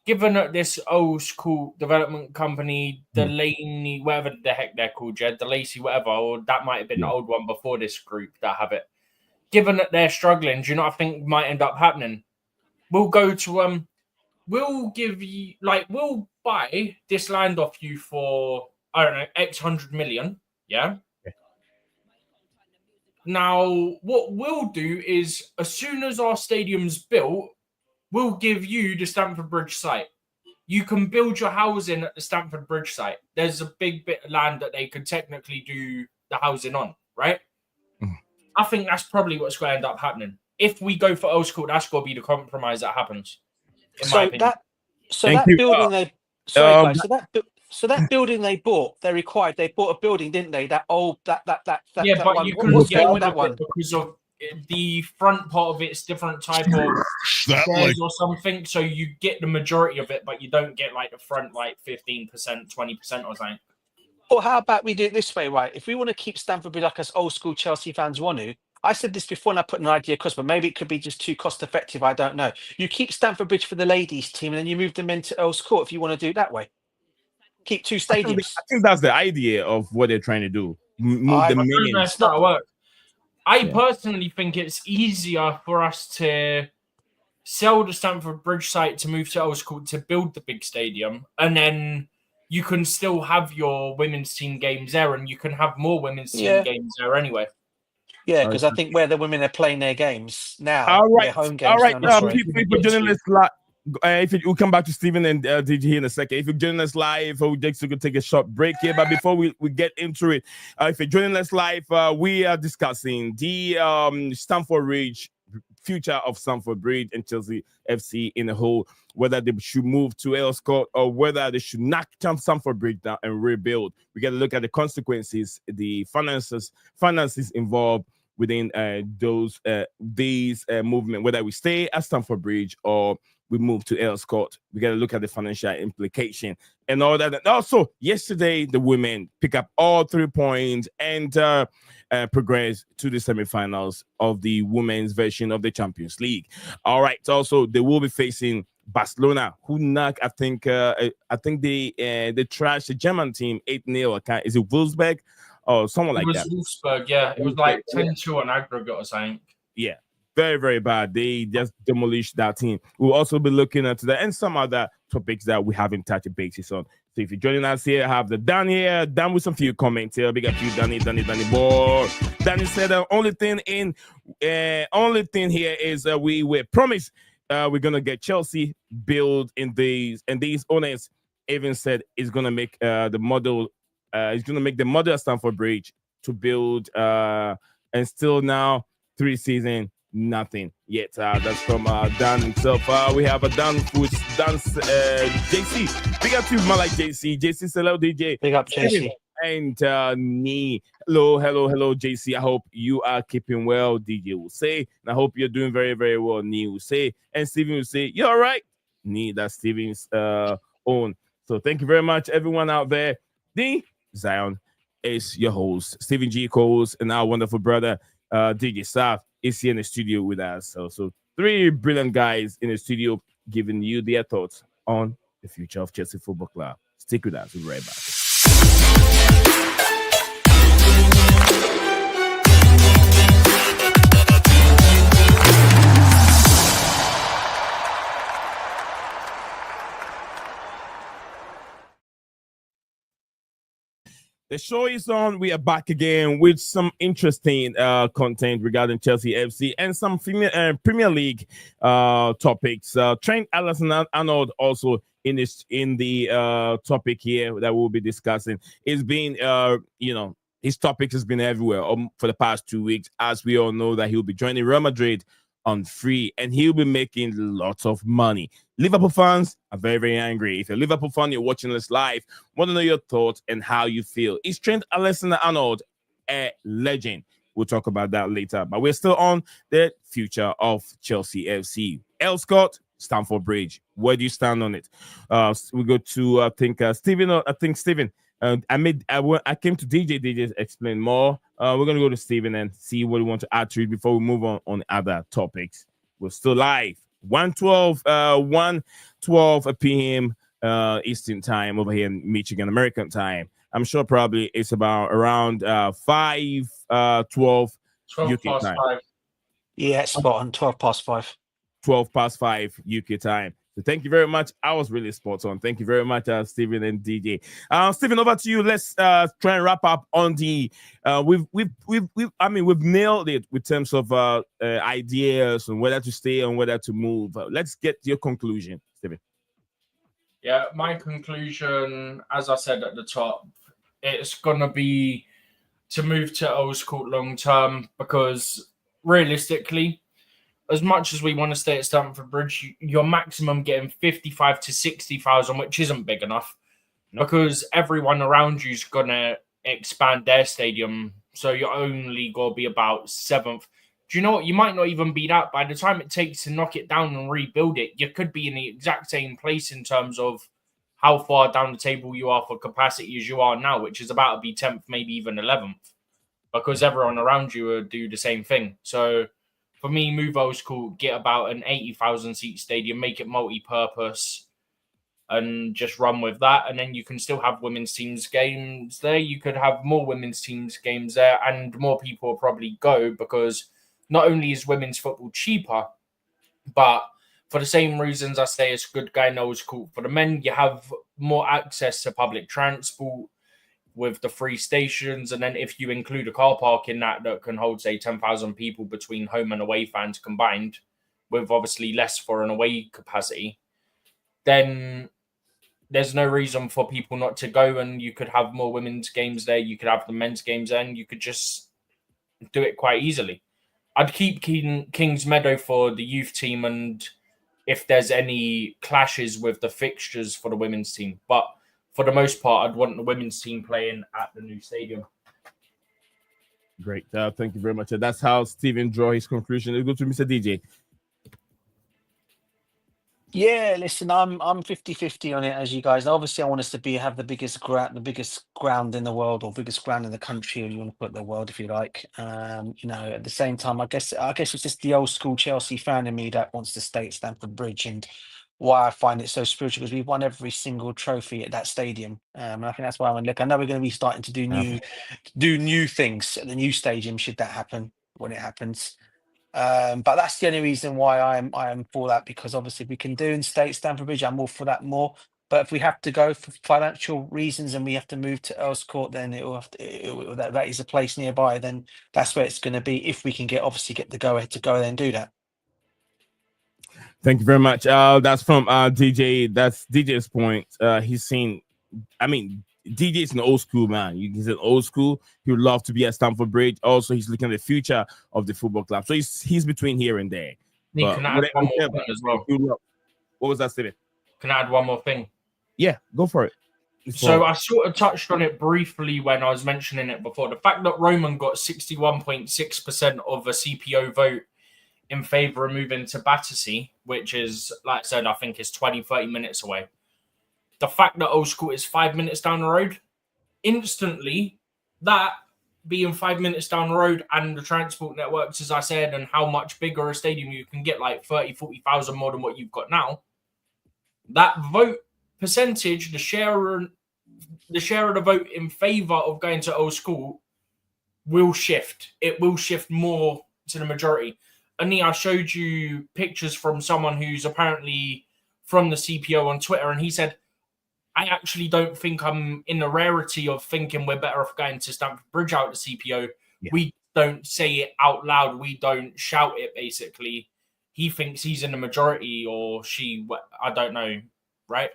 D: given that this old school development company, Delaney, whatever the heck they're called, Jed, DeLacy, whatever, or that might have been the old one before this group that have it. Given that they're struggling, do you know what I think might end up happening? We'll go to we'll give you we'll buy this land off you for I don't know X 100 million, yeah. Now, what we'll do is, as soon as our stadium's built, we'll give you the Stamford Bridge site. You can build your housing at the Stamford Bridge site. There's a big bit of land that they could technically do the housing on, right? I think that's probably what's going to end up happening. If we go for Earls Court, that's going to be the compromise that happens.
C: So that building they bought, they bought a building, didn't they? That old that
D: yeah, but
C: one.
D: You couldn't get
C: with that one
D: because of the front part of it's different type of shares or something. So you get the majority of it, but you don't get the front 15%, 20% or something.
C: Or how about we do it this way, right? If we want to keep Stamford Bridge like us old school Chelsea fans want to, I said this before and I put an idea across, but maybe it could be just too cost effective. I don't know. You keep Stamford Bridge for the ladies team and then you move them into Earls Court if you want to do it that way. Keep two stadiums.
B: I think that's the idea of what they're trying to do. Move the main.
D: It's not work. I personally think it's easier for us to sell the Stamford Bridge site to move to Earls Court to build the big stadium, and then you can still have your women's team games there, and you can have more women's team games there anyway.
C: Yeah, because I think where the women are playing their games now,
B: all right,
C: their home games.
B: All right,
C: now,
B: people joining us live. If we'll come back to Stephen and DJ here in a second. If you're joining us live, we'll just take a short break here. But before we get into it, if you're joining us live, we are discussing the Stamford Bridge, future of Stamford Bridge and Chelsea FC in a whole, whether they should move to Earls Court or whether they should knock Stamford Bridge down and rebuild. We got to look at the consequences, the finances involved within these movement, whether we stay at Stamford Bridge or we move to Earls Court. We got to look at the financial implication and all that. And also, yesterday, the women pick up all 3 points and progress to the semifinals of the women's version of the Champions League. All right. Also, they will be facing Barcelona, who knocked, I think they trashed the German team 8-0. Is it Wolfsburg or someone like that?
D: It was Wolfsburg, yeah. It was like 10-2 on aggregate or something.
B: Yeah. Very, very bad. They just demolished that team. We'll also be looking at that and some other topics that we haven't touched a basis on. So if you're joining us here, I have the Dan here. Dan with some few comments here. Big up you, Danny boy. Danny said the only thing here is we were promised we're gonna get Chelsea built in these, and these owners even said it's gonna make the model. It's gonna make the model at Stamford Bridge to build, and still now 3 seasons. Nothing yet. That's from Dan himself. We have a Dan who's Dan's JC. Big up to Malak JC. JC, hello DJ.
C: Big up JC.
B: And Nee. Hello JC. I hope you are keeping well. DJ will say. And I hope you're doing very, very well. Nee will say. And Steven will say, you're all right. Nee, that's Steven's own. So thank you very much, everyone out there. The Zion is your host, Stephen G. Coles, and our wonderful brother, DJ Saf, is here in the studio with us. So 3 brilliant guys in the studio giving you their thoughts on the future of Chelsea Football Club. Stick with us. We'll be right back. The show is on. We are back again with some interesting content regarding Chelsea FC and some Premier League topics. Trent Alexander-Arnold also in the topic here that we'll be discussing. It's been his topics has been everywhere for the past 2 weeks, as we all know that he'll be joining Real Madrid on free and he'll be making lots of money. Liverpool fans are very, very angry. If you're a Liverpool fan, you're watching this live, want to know your thoughts and how you feel. Is Trent Alexander-Arnold a legend? We'll talk about that later. But we're still on the future of Chelsea FC. Earls Court, Stamford Bridge. Where do you stand on it? We go to Stephen. I came to DJ explain more. We're gonna go to Stephen and see what we want to add to it before we move on other topics. We're still live. 1:12 p.m. Eastern time over here in Michigan, American time. I'm sure probably it's around 5:12 UK time.
D: 5.
C: Yeah, spot on. 12:05.
B: 12:05 UK time. So thank you very much. I was really spot on. Thank you very much, Stephen and DJ. Stephen, over to you. Let's try and wrap up on the. We've nailed it with terms of ideas and whether to stay and whether to move. Let's get your conclusion, Stephen.
D: Yeah, my conclusion, as I said at the top, it's gonna be to move to Earls Court long term because realistically, as much as we want to stay at Stamford Bridge, you're maximum getting 55 to 60,000, which isn't big enough because everyone around you is going to expand their stadium. So you're only going to be about 7th. Do you know what? You might not even be that. By the time it takes to knock it down and rebuild it, you could be in the exact same place in terms of how far down the table you are for capacity as you are now, which is about to be 10th, maybe even 11th, because everyone around you will do the same thing. So for me, move Earls Court, get about an 80,000 seat stadium, make it multi-purpose, and just run with that. And then you can still have women's teams games there. You could have more women's teams games there, and more people will probably go because not only is women's football cheaper, but for the same reasons I say it's good guy Earls Court. For the men, you have more access to public transport with the free stations, and then if you include a car park in that can hold, say, 10,000 people between home and away fans combined, with obviously less for an away capacity, then there's no reason for people not to go, and you could have more women's games there, you could have the men's games there, and you could just do it quite easily. I'd keep Kings Meadow for the youth team, and if there's any clashes with the fixtures for the women's team, but for the most part, I'd want the women's team playing at the new stadium.
B: Great. Thank you very much. That's how Stephen draw his conclusion. Let's go to Mr. DJ.
C: Yeah, listen, I'm 50-50 on it, as you guys know. Obviously, I want us to have the biggest ground in the world, or biggest ground in the country, or you want to put the world, if you like. At the same time, I guess it's just the old school Chelsea fan in me that wants to stay at Stamford Bridge, and why I find it so spiritual, because we've won every single trophy at that stadium. And I think that's why I look. I know we're going to be starting to do new things at the new stadium, should that happen when it happens. But that's the only reason why I am for that, because obviously we can do and stay at Stamford Bridge. I'm all for that more. But if we have to go for financial reasons and we have to move to Earls Court, then that is a place nearby. Then that's where it's going to be. If we can get the go ahead to go there and do that.
B: Thank you very much. That's from DJ. That's DJ's point. He's saying, I mean, DJ's an old school man. He's an old school. He would love to be at Stamford Bridge. Also, he's looking at the future of the football club. So he's between here and there.
D: Nick, can I add one more thing as well?
B: What was that statement?
D: Can I add one more thing?
B: Yeah, go for it.
D: So I sort of touched on it briefly when I was mentioning it before. The fact that Roman got 61.6% of a CPO vote in favour of moving to Battersea, which is, like I said, I think is 20-30 minutes away. The fact that Earls Court is 5 minutes down the road, instantly, that being 5 minutes down the road and the transport networks, as I said, and how much bigger a stadium you can get, like 30, 40,000 more than what you've got now, that vote percentage, the share of the vote in favour of going to Earls Court will shift. It will shift more to the majority. Only I showed you pictures from someone who's apparently from the CPO on Twitter, and he said, I actually don't think I'm in the rarity of thinking we're better off going to Stamford Bridge out the CPO. Yeah. We don't say it out loud. We don't shout it, basically. He thinks he's in the majority, or she, I don't know, right?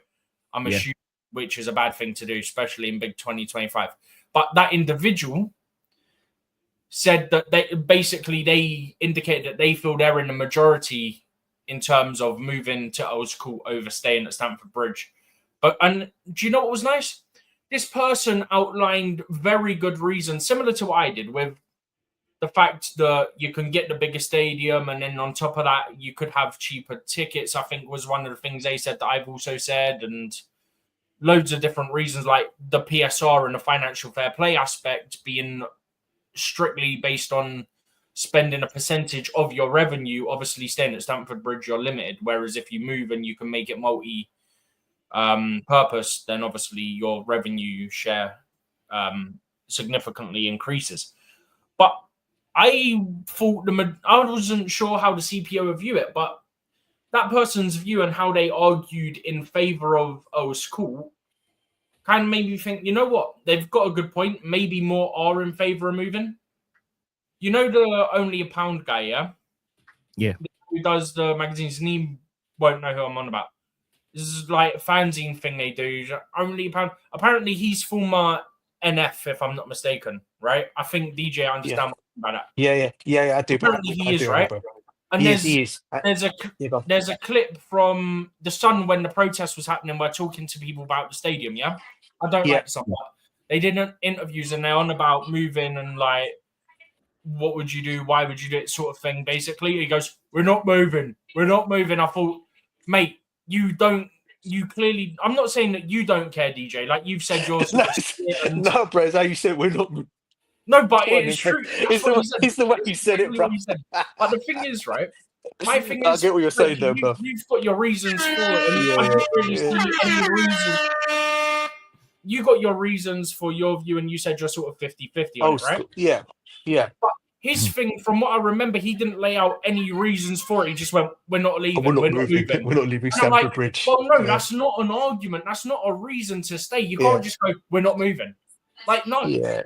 D: I'm assuming, which is a bad thing to do, especially in big 2025. But that individual said that they indicated that they feel they're in the majority in terms of moving to Earls Court over staying at Stamford Bridge. And do you know what was nice? This person outlined very good reasons, similar to what I did, with the fact that you can get the bigger stadium, and then on top of that, you could have cheaper tickets, I think was one of the things they said that I've also said, and loads of different reasons, like the PSR and the financial fair play aspect being strictly based on spending a percentage of your revenue. Obviously, staying at Stamford Bridge, you're limited, whereas if you move and you can make it purpose, then obviously your revenue share significantly increases. But I thought I wasn't sure how the CPO view it, but that person's view and how they argued in favor of Earls Court kind of made me think, you know what, they've got a good point. Maybe more are in favor of moving. You know the Only a Pound guy, yeah?
B: Yeah.
D: Who does the magazines, and he won't know who I'm on about. This is like a fanzine thing they do. Only a Pound. Apparently, he's former NF, if I'm not mistaken, right? I think DJ, I understand about that.
C: Yeah, I do.
D: Apparently, he is, right? And
C: he is.
D: There's a clip from The Sun when the protest was happening. We're talking to people about the stadium, yeah? I don't like someone. They did interviews, and they're on about moving and like, what would you do? Why would you do it? Sort of thing. Basically, he goes, "We're not moving. We're not moving." I thought, mate, you clearly. I'm not saying that you don't care, DJ. Like you've said yours.
C: No, bro. It's how you said we're not.
D: No, but it's true.
C: It's the way you said it, bro.
D: But the thing is, right? My thing is,
C: I get what you're saying, though, bro.
D: You've got your reasons for it. I don't really see any reasons. You got your reasons for your view, and you said you're sort of 50-50 on it, right?
C: Yeah.
D: But his thing, from what I remember, he didn't lay out any reasons for it. He just went, "We're not leaving. We're not moving.
C: We're not leaving Stamford Bridge."
D: Well, no, that's not an argument. That's not a reason to stay. You can't just go, "We're not moving." Like, no.
C: Yeah.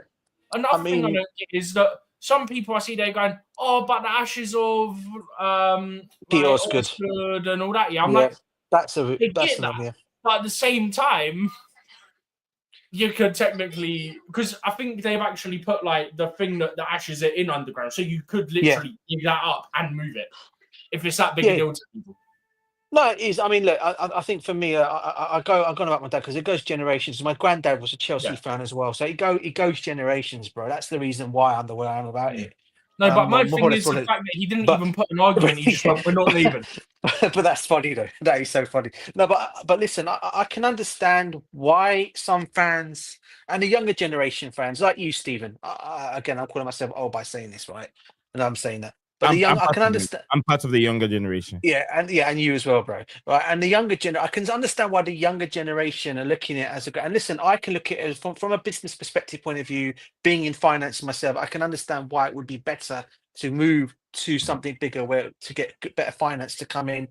D: Another thing I don't get is that some people I see they're going, "Oh, but the ashes of
C: Osgood
D: and all that." Yeah, I'm
C: like, that's
D: that.
C: Yeah.
D: But at the same time, you could technically, because I think they've actually put like the thing that the ashes are in underground, so you could literally give that up and move it if it's that big a deal to people.
C: No, it is. I mean, look, I think for me, I go about my dad because it goes generations. My granddad was a Chelsea fan as well, so it goes generations, bro. That's the reason why I'm the way I am about it.
D: No, but my
C: more
D: thing
C: or
D: is the
C: less,
D: fact that he didn't
C: but-
D: even put an argument. He just went, "We're not leaving."
C: but that's funny though. That is so funny. No, but listen, I can understand why some fans and the younger generation fans, like you, Stephen. Again, I'm calling myself old by saying this, right? And I'm saying that. But the young, I can understand.
B: I'm part of the younger generation.
C: Yeah, and you as well, bro. Right, and the younger I can understand why the younger generation are looking at it as a. And listen, I can look at it from a business perspective point of view. Being in finance myself, I can understand why it would be better to move to something bigger, where to get better finance to come in.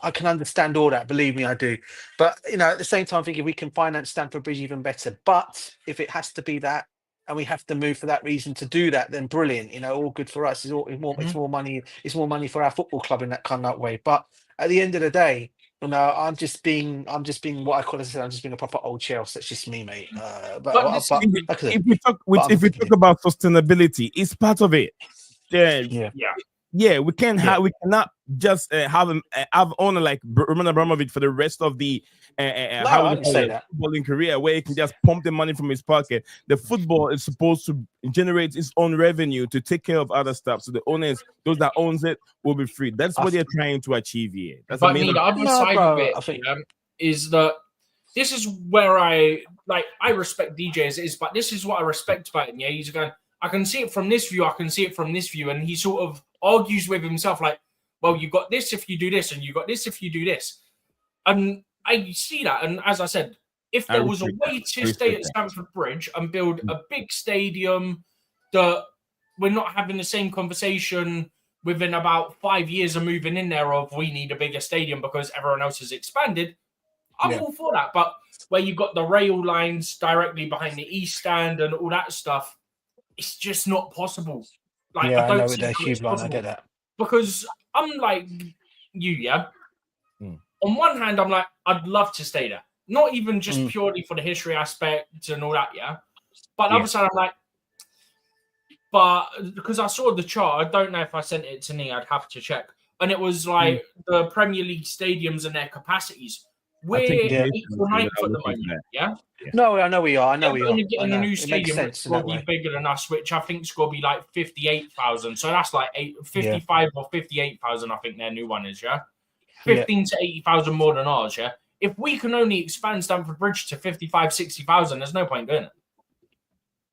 C: I can understand all that. Believe me, I do. But at the same time, thinking we can finance Stamford Bridge even better. But if it has to be that, and we have to move for that reason to do that, then brilliant. All good for us. It's more money. It's more money for our football club in that kind of way. But at the end of the day, I'm just being what I call, as I said, I'm just being a proper old Chelsea. That's just me, mate.
D: But
C: Like I said,
B: If we talk
C: but
B: if we talk about sustainability, it's part of it.
C: yeah.
B: Yeah, we cannot just have owner like Roman Abramovich for the rest of the
C: I didn't say that.
B: footballing career, where he can just pump the money from his pocket. The football is supposed to generate its own revenue to take care of other stuff. So the owners, those that owns it, will be free. That's what they're trying to achieve here. That's
D: But the other side of it
C: I think
D: is that this is where I respect DJs, but this is what I respect about him. Yeah, he's going, I can see it from this view, I can see it from this view, and he sort of argues with himself like, well, you got this if you do this, and you got this if you do this. And I see that, and as I said, if there was a way to stay at Stamford Bridge and build a big stadium that we're not having the same conversation within about 5 years of moving in there of we need a bigger stadium because everyone else has expanded, I'm all for that. But where you've got the rail lines directly behind the East Stand and all that stuff, it's just not possible. Like, I don't see how it's possible.
C: I get that.
D: Because I'm like you, On one hand, I'm like, I'd love to stay there. Not even just purely for the history aspect and all that, But on the other side, I'm like, but because I saw the chart, I don't know if I sent it to me, I'd have to check. And it was like the Premier League stadiums and their capacities. We're 8th or 9th at the moment,
C: No, I know we are. I know we are.
D: Getting a new stadium that's going to be bigger than us, which I think is going to be like 58,000. So that's like 55 or 58,000. I think their new one is 15 to 80,000 more than ours. If we can only expand Stamford Bridge to 55, 60,000, there's no point doing it.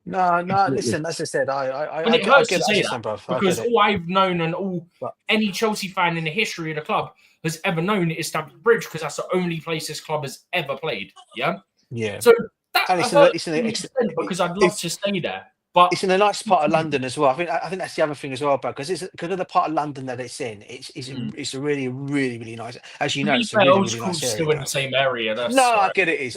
C: No. Listen, as I said, I
D: it hurts to
C: get
D: say
C: that,
D: bruv, because all I've known and any Chelsea fan in the history of the club has ever known is Stamford Bridge, because that's the only place this club has ever played. Yeah. So that because I'd love to stay there. But
C: it's in a nice part of London as well. I think that's the other thing as well, bro. Because of the part of London that it's in, it's a really, really, really nice. As you know, it's a really, really nice area.
D: Still in the same area.
C: I get it is,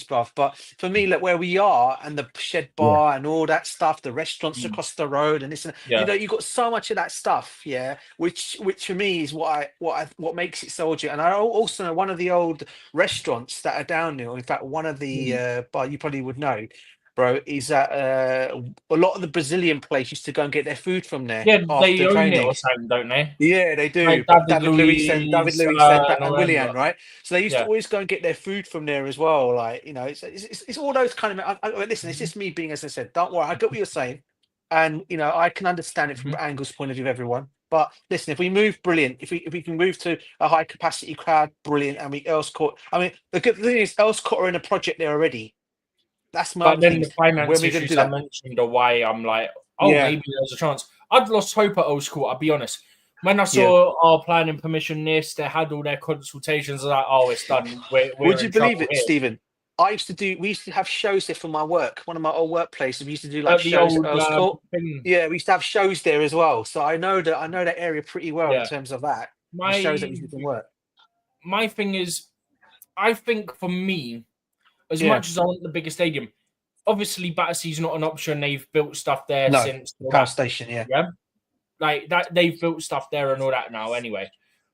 C: bruv. But for me, like where we are and the Shed Bar and all that stuff, the restaurants across the road, and this, you got so much of that stuff, which for me is what makes it so good. And I also know one of the old restaurants that are down there. In fact, one of the bar you probably would know, bro, is that a lot of the Brazilian place used to go and get their food from there.
D: Yeah, they own it or something, don't they?
C: Yeah, they do.
D: Like
C: David Luiz and Willian, right? So they used to always go and get their food from there as well. Like, it's all those kind of. Listen, it's just me being, as I said. Don't worry, I get what you're saying, and I can understand it from Angle's point of view of everyone. But listen, if we move, brilliant. If we can move to a high capacity crowd, brilliant. And Earls Court. I mean, the good thing is Earls Court are in a project there already. That's my.
D: But then the finance issues I mentioned are why I'm like, maybe there's a chance. I'd lost hope at Earls Court, I'll be honest. When I saw our planning permission list, they had all their consultations. I was like, it's done.
C: Would you believe it, Stephen? We used to have shows there for my work. One of my old workplaces, we used to do like shows at Earls Court. Yeah, we used to have shows there as well. So I know that area pretty well in terms of that. Shows that we used to work.
D: My thing is, I think for me, as much as I want the bigger stadium, obviously Battersea's not an option. They've built stuff there since
C: Power Station,
D: like that. They've built stuff there and all that now, anyway.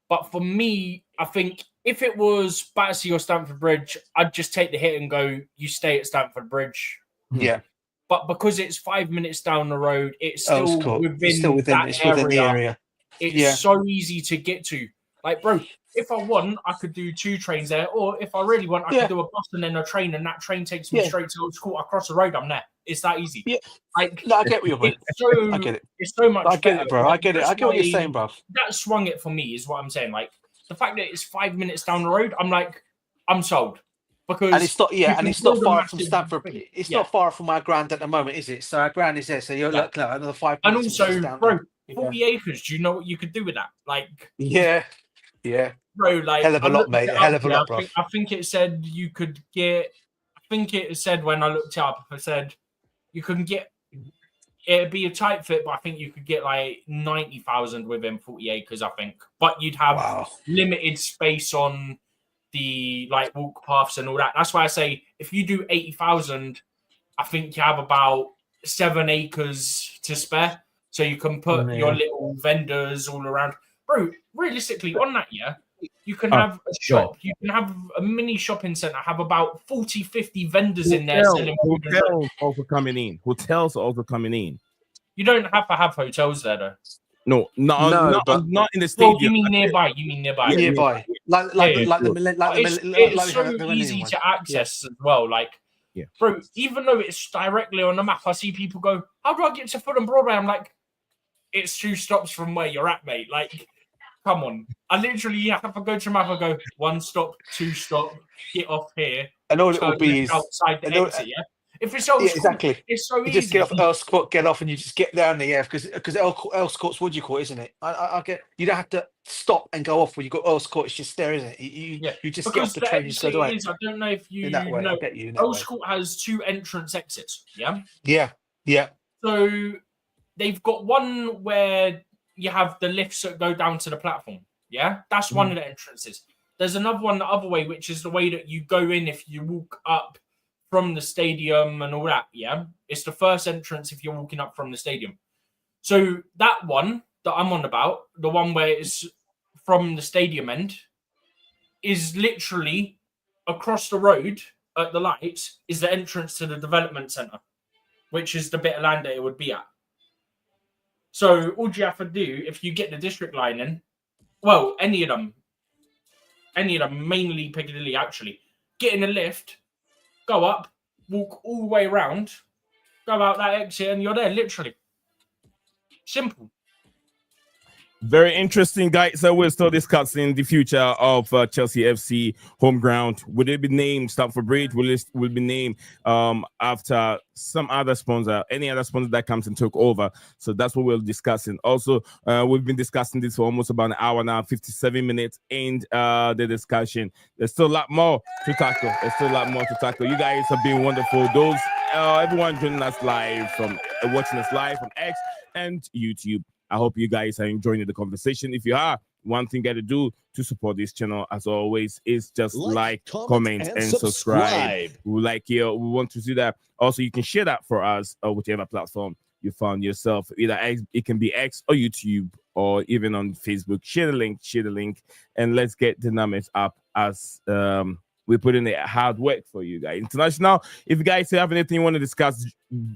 D: But for me, I think if it was Battersea or Stamford Bridge, I'd just take the hit and go, you stay at Stamford Bridge.
C: Yeah.
D: But because it's 5 minutes down the road, it's still within
C: the area.
D: It's so easy to get to. Like, bro, if I want, I could do 2 trains there, or if I really want, I could do a bus and then a train, and that train takes me straight to Earls Court. Across the road, I'm there. It's that easy.
C: Yeah,
D: like
C: no, I get what you're saying.
D: I get it. It's so much.
C: I get
D: better.
C: it, bro. I get it. I get what you're saying, bro.
D: That swung it for me, is what I'm saying. Like the fact that it's 5 minutes down the road, I'm sold. Because
C: and it's not, and it's not far from Stamford. It's not far from our ground at the moment, is it? So our ground is there. So you're like another 5 minutes.
D: And also, bro, 40 acres. Do you know what you could do with that? Like,
C: yeah,
D: bro, like
C: hell of a lot, mate. Hell of a lot, bro.
D: I think it said you could get. I think it said when I looked it up, it said you couldn't get. It'd be a tight fit, but I think you could get like 90,000 within 40 acres. I think, but you'd have limited space on the like walk paths and all that. That's why I say if you do 80,000, I think you have about 7 acres to spare, so you can put your little vendors all around. Bro, realistically, on that, you can have a shop. You can have a mini shopping center. Have about 40, 50 vendors in there selling food.
B: Hotels also coming in. Hotels are also coming in.
D: You don't have to have hotels there, though.
B: No, not in the stadium.
D: Well, you mean nearby?
C: Nearby.
D: It's so easy to access as well. Like, bro, even though it's directly on the map, I see people go, "How do I get to Fulham Broadway?" I'm like, it's 2 stops from where you're at, mate. Like, come on. I literally have to go to the map and go 1 stop, 2 stop, get off here,
C: and all it will be is
D: outside the exit. If it's Earls Court,
C: exactly.
D: It's so easy.
C: You just get off Earls Court, get off, and you just get down there, because Earls Court's Woodley Court, isn't it? I get. You don't have to stop and go off when you got Earls Court. It's just there, isn't it? You just get off the train and just go away.
D: I don't know if you
C: know.
D: Earls Court has 2 entrance exits.
C: Yeah.
D: So they've got one where you have the lifts that go down to the platform. Yeah, that's one of the entrances. There's another one the other way, which is the way that you go in if you walk up from the stadium and all that. Yeah, it's the first entrance if you're walking up from the stadium. So that one that I'm on about, the one where it's from the stadium end, is literally across the road at the lights is the entrance to the development centre, which is the bit of land that it would be at. So all you have to do, if you get the district line in, well, any of them, mainly Piccadilly, actually, get in a lift, go up, walk all the way around, go out that exit, and you're there, literally. Simple.
B: Very interesting, guys. So we're still discussing the future of Chelsea FC home ground. Will it be named Stamford Bridge? Will it be named after some other sponsor, any other sponsor that comes and took over? So that's what we're discussing. Also, we've been discussing this for almost about an hour now, 57 minutes in the discussion. There's still a lot more to tackle. You guys have been wonderful. Those everyone joining us live from watching us live on X and YouTube. I hope you guys are enjoying the conversation. If you are, one thing you got to do to support this channel, as always, is just like comment, and subscribe. We want to see that. Also, you can share that for us or whichever platform you found yourself. Either X, it can be X or YouTube or even on Facebook. Share the link, and let's get the numbers up as we put in the hard work for you guys. International, if you guys have anything you want to discuss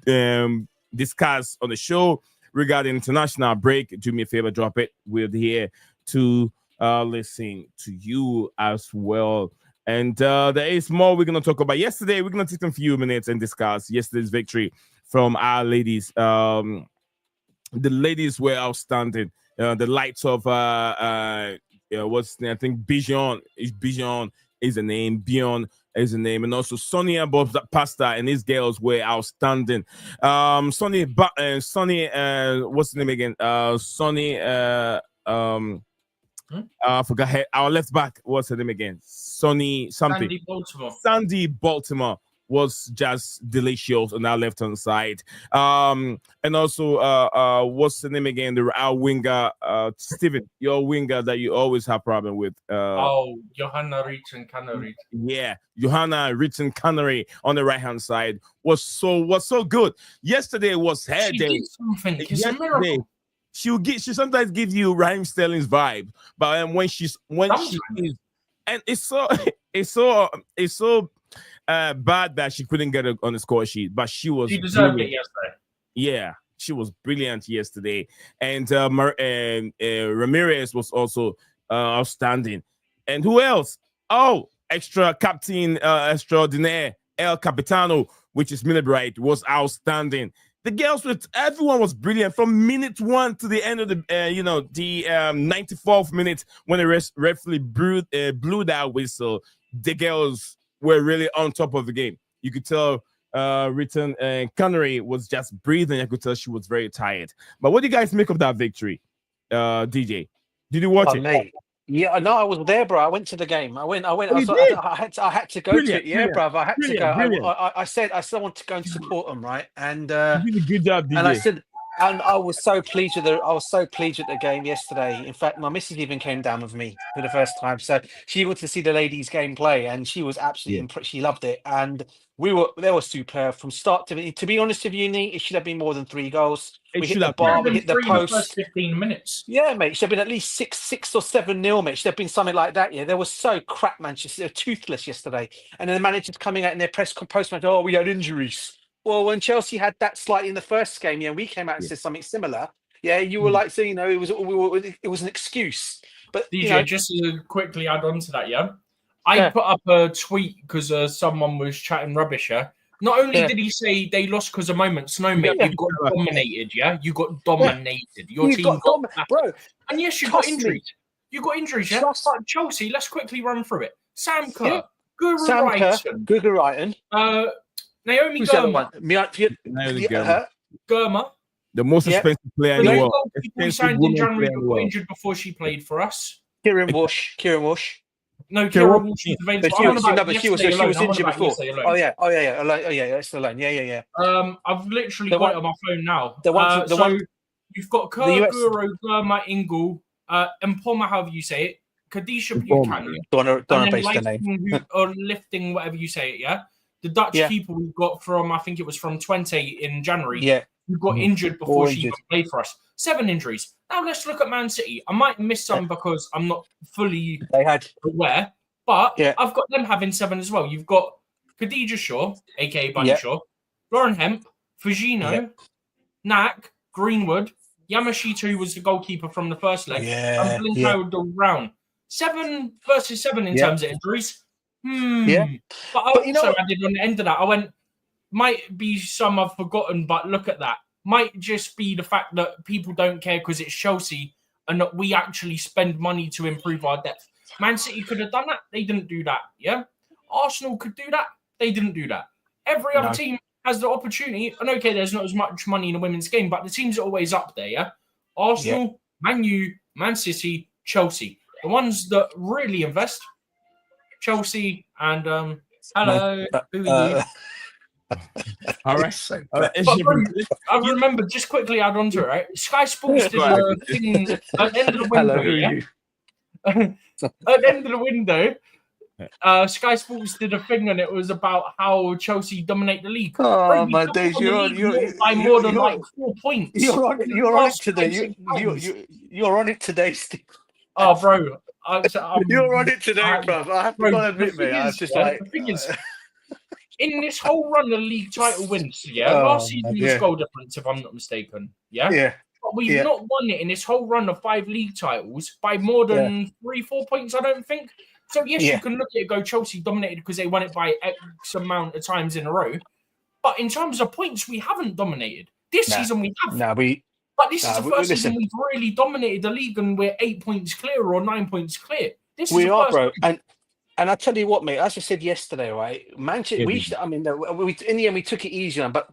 B: on the show regarding international break, do me a favor, drop it. We're here to listen to you as well. And there is more we're going to talk about. Yesterday, we're going to take a few minutes and discuss yesterday's victory from our ladies. The ladies were outstanding. The lights of, what's the name? I think Bijan is the name. Bion is the name, and also Sonia Bob Pasta and his girls were outstanding. Sonny, what's the name again? Sonny, I forgot our left back. What's her name again? Sonny something. Sandy Baltimore was just delicious on our left hand side. And also, what's the name again? Our winger, Steven, your winger that you always have problem with.
D: Johanna Ritzen Canary.
B: Yeah, Johanna Ritzen Canary on the right hand side was so good. Yesterday was her day.
D: Did something. It's a miracle.
B: She sometimes gives you Raheem Sterling's vibe, but when she is, and it's so bad that she couldn't get it on the score sheet, but she
D: deserved it yesterday.
B: Yeah, she was brilliant yesterday, and Ramirez was also outstanding. And who else? Oh, extra captain extraordinaire El Capitano, which is Minebright, was outstanding. The girls with everyone was brilliant from minute 1 to the end of the 94th minute when the referee blew that whistle. The girls were really on top of the game. You could tell Return Connery was just breathing. I could tell she was very tired. But what do you guys make of that victory, DJ? Did you watch it?
C: Mate. Yeah, no, I was there, bro. I went to the game. I went.
B: Oh,
C: I had to go to it. Yeah,
B: brilliant,
C: bro. I had to go.
B: brilliant.
C: I said I still want to go and support them, right? And
B: You did a good job, DJ.
C: and I said, and I was so pleased with I was so pleased with the game yesterday. In fact, my missus even came down with me for the first time, so she wanted to see the ladies' game play, and she was absolutely impressed. She loved it, and they were superb from start to. To be honest with you, Nate, it should have been more than 3 goals. We hit the bar, we hit the post.
D: The first 15 minutes.
C: Yeah, mate. It should have been at least 6 or 7-0, mate. It should have been something like that. Yeah, they were so crap, Manchester. They were toothless yesterday, and then the managers coming out in their post-match. Oh, we had injuries. Well, when Chelsea had that slightly in the first game, yeah, we came out and said something similar. Yeah, you were like, so it was an excuse. But
D: DJ, just to quickly add on to that, I put up a tweet because someone was chatting rubbish. Not only did he say they lost because of moments, no, mate, you got dominated. You got dominated. Your team got
C: bro.
D: And yes, you got injuries. You got injuries, But Chelsea, let's quickly run through it. Sam Kerr, Guru
C: Wrighton,
D: Naomi Gurma,
B: the most expensive player in the world.
D: We signed in January, but got injured before she played for us.
C: Kieran Walsh.
D: No, Kieran Walsh was available.
C: She was injured before. Oh yeah, that's the line. Yeah.
D: I've literally got it on my phone now. You've got Kerr, Guru, Gurma, Ingle, Mpoma, however you say it, Kadisha Buchanan,
C: don't base the name.
D: Or lifting, whatever you say it, The Dutch people we've got from, I think it was from 20 in January.
C: Yeah.
D: Who got injured before she played for us. 7 injuries. Now let's look at Man City. I might miss some because I'm not fully aware, but I've got them having 7 as well. You've got Khadija Shaw, aka Bunny Shaw, Lauren Hemp, Fujino, Nak, Greenwood, Yamashita, who was the goalkeeper from the first leg, and Blinko Brown. 7 versus 7 in terms of injuries. But I also added on the end of that, I went, might be some I've forgotten, but look at that. Might just be the fact that people don't care because it's Chelsea and that we actually spend money to improve our depth. Man City could have done that. They didn't do that. Arsenal could do that. They didn't do that. Every other team has the opportunity. And okay, there's not as much money in the women's game, but the teams are always up there. Arsenal, Man U, Man City, Chelsea. The ones that really invest, Chelsea and hello. Who are you?
B: All right.
D: I remember, just quickly add on to it, right? Sky Sports did a thing at the end of the window. At the end of the window, Sky Sports did a thing and it was about how Chelsea dominate the league.
C: Oh, my days, you're
D: by more than like 4 points.
C: You're on it today. You're on it today, Steve.
D: Oh, bro.
C: You're on it today, bro. I have to admit, mate. I was just like...
D: The thing is, in this whole run of league title wins, last season was goal difference, if I'm not mistaken. But we've not won it in this whole run of 5 league titles by more than 3-4 points, I don't think. So, yes, you can look at it, go Chelsea dominated because they won it by X amount of times in a row. But in terms of points, we haven't dominated. This season we have. But this is the first season we've really dominated the league and we're 8 points clear or 9 points clear.
C: We are, bro. And I tell you what, mate, as I said yesterday, right? Manchester, in the end, we took it easy on, but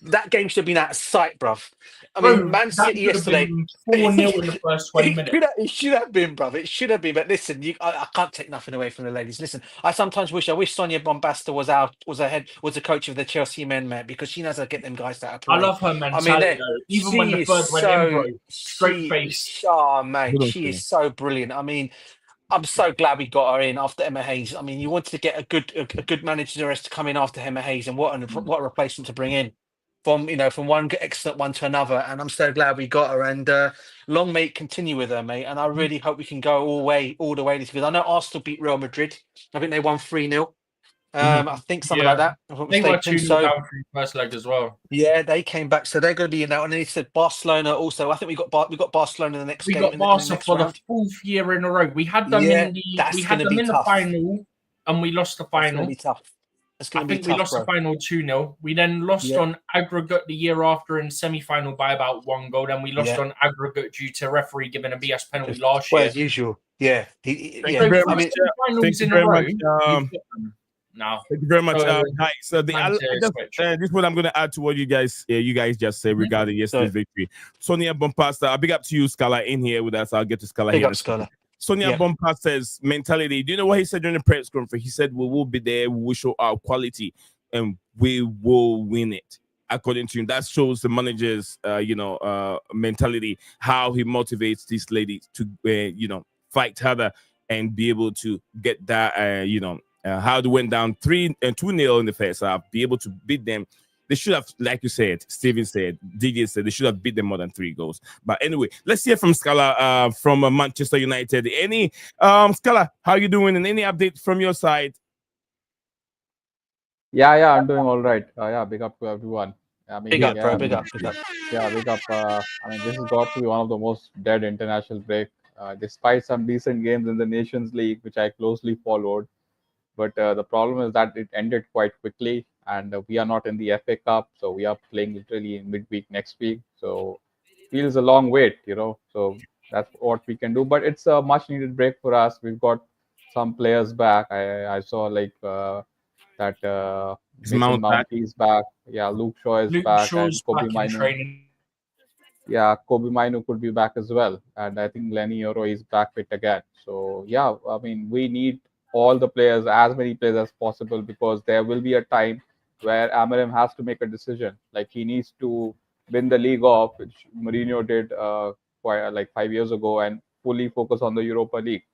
C: that game should have been out of sight, bruv. I mean, Man City yesterday.
D: 4-0 in the first 20 minutes.
C: It should have been, bruv. It should have been. But listen, I can't take nothing away from the ladies. Listen, I sometimes wish Sonia Bombasta was the coach of the Chelsea men, man, because she knows how to get them guys out of play.
D: I love her mentality. Even when the third went in, bro, straight face.
C: Oh, mate, she is so brilliant. I mean, I'm so glad we got her in after Emma Hayes. I mean, you wanted to get a good manager to come in after Emma Hayes, and what a replacement to bring in from one excellent one to another. And I'm so glad we got her. And long may it continue with her, mate. And I really hope we can go all the way this, because I know Arsenal beat Real Madrid. I think they won 3-0. I think something like that, if I'm not
D: They were
C: mistaken.
D: 2-0
C: So
D: down through first leg as well.
C: yeah, they came back, so they're going to be in that. And then he said Barcelona also. I think we got Barcelona in the next
D: We
C: game
D: got
C: in the
D: Barca
C: next
D: for the
C: round.
D: 4th year in a row. We had them
C: Yeah,
D: in the
C: that's going to be tough.
D: final, and we lost the
C: That's going
D: final.
C: to be tough. It's
D: I
C: going to be
D: think we
C: tough,
D: lost
C: bro.
D: the final 2-0. We then lost on aggregate the year after in semi-final by about 1 goal. Then we lost on aggregate due to referee giving a BS penalty last
C: Well,
D: year.
C: as usual. Yeah.
B: Thank
C: Yeah.
B: you very
C: I
B: much.
C: mean,
B: Thank
D: Finals
B: you
D: in a
B: very
D: row.
B: much.
D: We've got them now.
B: Thank you very much,
D: So,
B: guys. So
D: time to switch.
B: this is what I'm going to add to what you guys just said regarding yesterday's victory. Sonia Bompasta, big up to you, Scala, in here with us. I'll get to Scala
C: big
B: here.
C: up, Scholar.
B: Sonia Bompasta says mentality. Do you know what he said during the press conference? He said we will be there, we will show our quality, and we will win it. According to him, that shows the manager's mentality, how he motivates these ladies to fight harder and be able to get that how they went down 2-0 in the first half, be able to beat them. They should have, like you said, Steven said, DJ said, they should have beat them more than 3 goals. But anyway, let's hear from Scala from Manchester United. Any Scala, how you doing? And any update from your side?
E: Yeah, I'm doing all right. Big up to everyone. I mean,
C: Big up, bro.
E: I
C: Big
E: mean,
C: up. Big up.
E: Yeah, big up. I mean, this has got to be one of the most dead international break, despite some decent games in the Nations League, which I closely followed. But the problem is that it ended quite quickly, and we are not in the FA Cup, so we are playing literally in midweek next week. So feels a long wait, So that's what we can do. But it's a much-needed break for us. We've got some players back. I saw like that Mason Mount is back. Yeah, Luke Shaw is back, and Kobe Minu. Yeah, Kobe Minu could be back as well, and I think Lenny Euro is back fit again. So yeah, I mean we need all the players, as many players as possible, because there will be a time where Amorim has to make a decision. Like he needs to win the league off, which Mourinho did quite like 5 years ago, and fully focus on the Europa League,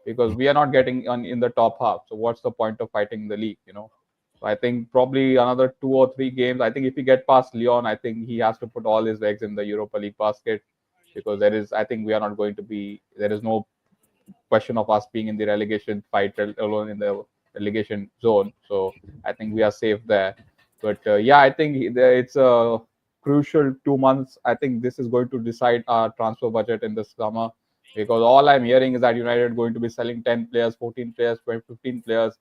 E: because we are not getting in the top half. So what's the point of fighting the league? So I think probably another 2 or 3 games. I think if he get past Lyon, I think he has to put all his eggs in the Europa League basket, because I think we are not going to be. There is no question of us being in the relegation fight alone in the relegation zone. So I think we are safe there. But I think it's a crucial 2 months. I think this is going to decide our transfer budget in the summer, because all I'm hearing is that United are going to be selling 10 players, 14 players, 15 players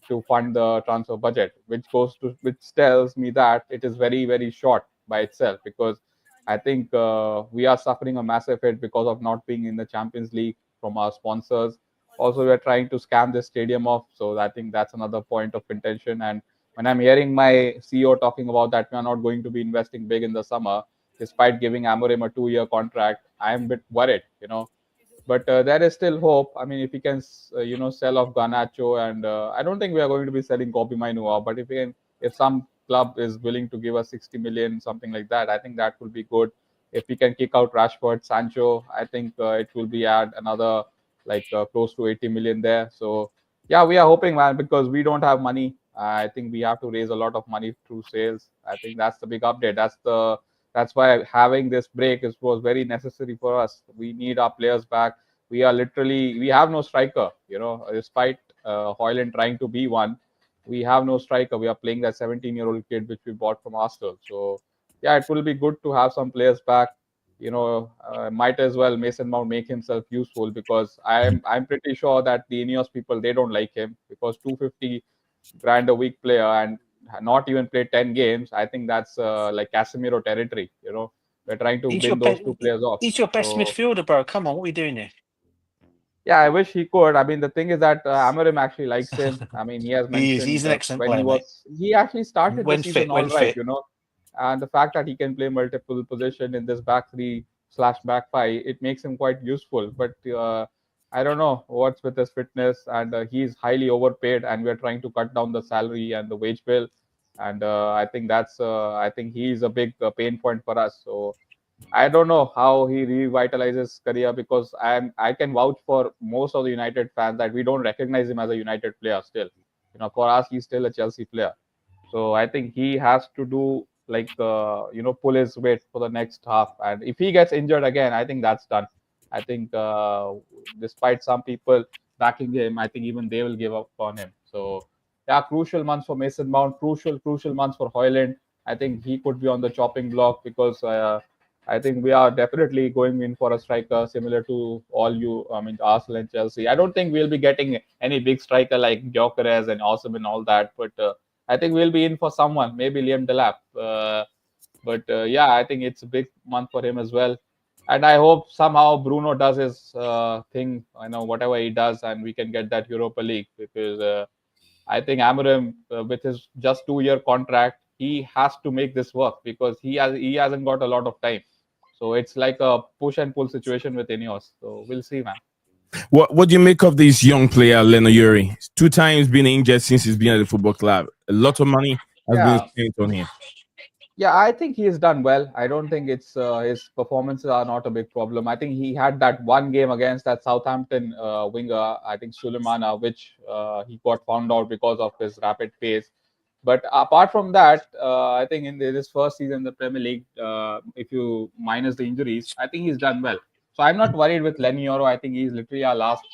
E: to fund the transfer budget, which tells me that it is very, very short by itself, because I think we are suffering a massive hit because of not being in the Champions League from our sponsors. Also, we are trying to scam this stadium off, so I think that's another point of contention. And when I'm hearing my CEO talking about that we are not going to be investing big in the summer, despite giving Amorim a 2-year contract, I'm a bit worried. But there is still hope. I mean, if we can, sell off Garnacho, and I don't think we are going to be selling Kobe Mainoo, but if some club is willing to give us 60 million, something like that, I think that will be good. If we can kick out Rashford, Sancho, I think it will be add another close to 80 million there. So yeah, we are hoping, man, because we don't have money. I think we have to raise a lot of money through sales. I think that's the big update. That's why having this break was very necessary for us. We need our players back. We have no striker, despite Hoyland trying to be one. We have no striker. We are playing that 17-year-old kid which we bought from Arsenal. So yeah, it will be good to have some players back. Might as well Mason Mount make himself useful, because I'm pretty sure that the Ineos people, they don't like him, because 250 grand a week player and not even play 10 games. I think that's like Casemiro territory. We're trying to bring those 2 players off.
C: He's your best midfielder, bro. Come on, what are we doing here?
E: Yeah, I wish he could. I mean, the thing is that Amorim actually likes him. I mean, he has mentioned
C: he's an excellent
E: when
C: player,
E: he actually started
C: when
E: the season
C: fit,
E: all
C: when
E: right,
C: fit.
E: and the fact that he can play multiple position in this back 3/back 5, it makes him quite useful. But I don't know what's with his fitness, and he's highly overpaid, and we're trying to cut down the salary and the wage bill, and I think I think he's a big pain point for us. So I don't know how he revitalizes career, because I can vouch for most of the United fans that we don't recognize him as a United player still. For us, he's still a Chelsea player. So I think he has to do pull his weight for the next half. And if he gets injured again, I think that's done. I think despite some people backing him, I think even they will give up on him. So yeah, crucial months for Mason Mount, crucial months for Hoyland. I think he could be on the chopping block because I think we are definitely going in for a striker similar to Arsenal and Chelsea. I don't think we'll be getting any big striker like Gyökeres and Awesome and all that, but I think we'll be in for someone, maybe Liam Delap. But yeah, I think it's a big month for him as well. And I hope somehow Bruno does his thing, whatever he does, and we can get that Europa League because I think Amorim, with his just 2-year contract, he has to make this work because he hasn't got a lot of time. So it's like a push and pull situation with Ineos. So we'll see, man.
B: What do you make of this young player, Leno Yuri? 2 times been injured since he's been at the football club. A lot of money has been spent on him.
E: Yeah, I think he has done well. I don't think it's his performances are not a big problem. I think he had that one game against that Southampton winger, I think Suleimana, which he got found out because of his rapid pace. But apart from that, I think in his first season in the Premier League, if you minus the injuries, I think he's done well. So I'm not worried with Lenny Yoro. I think he's literally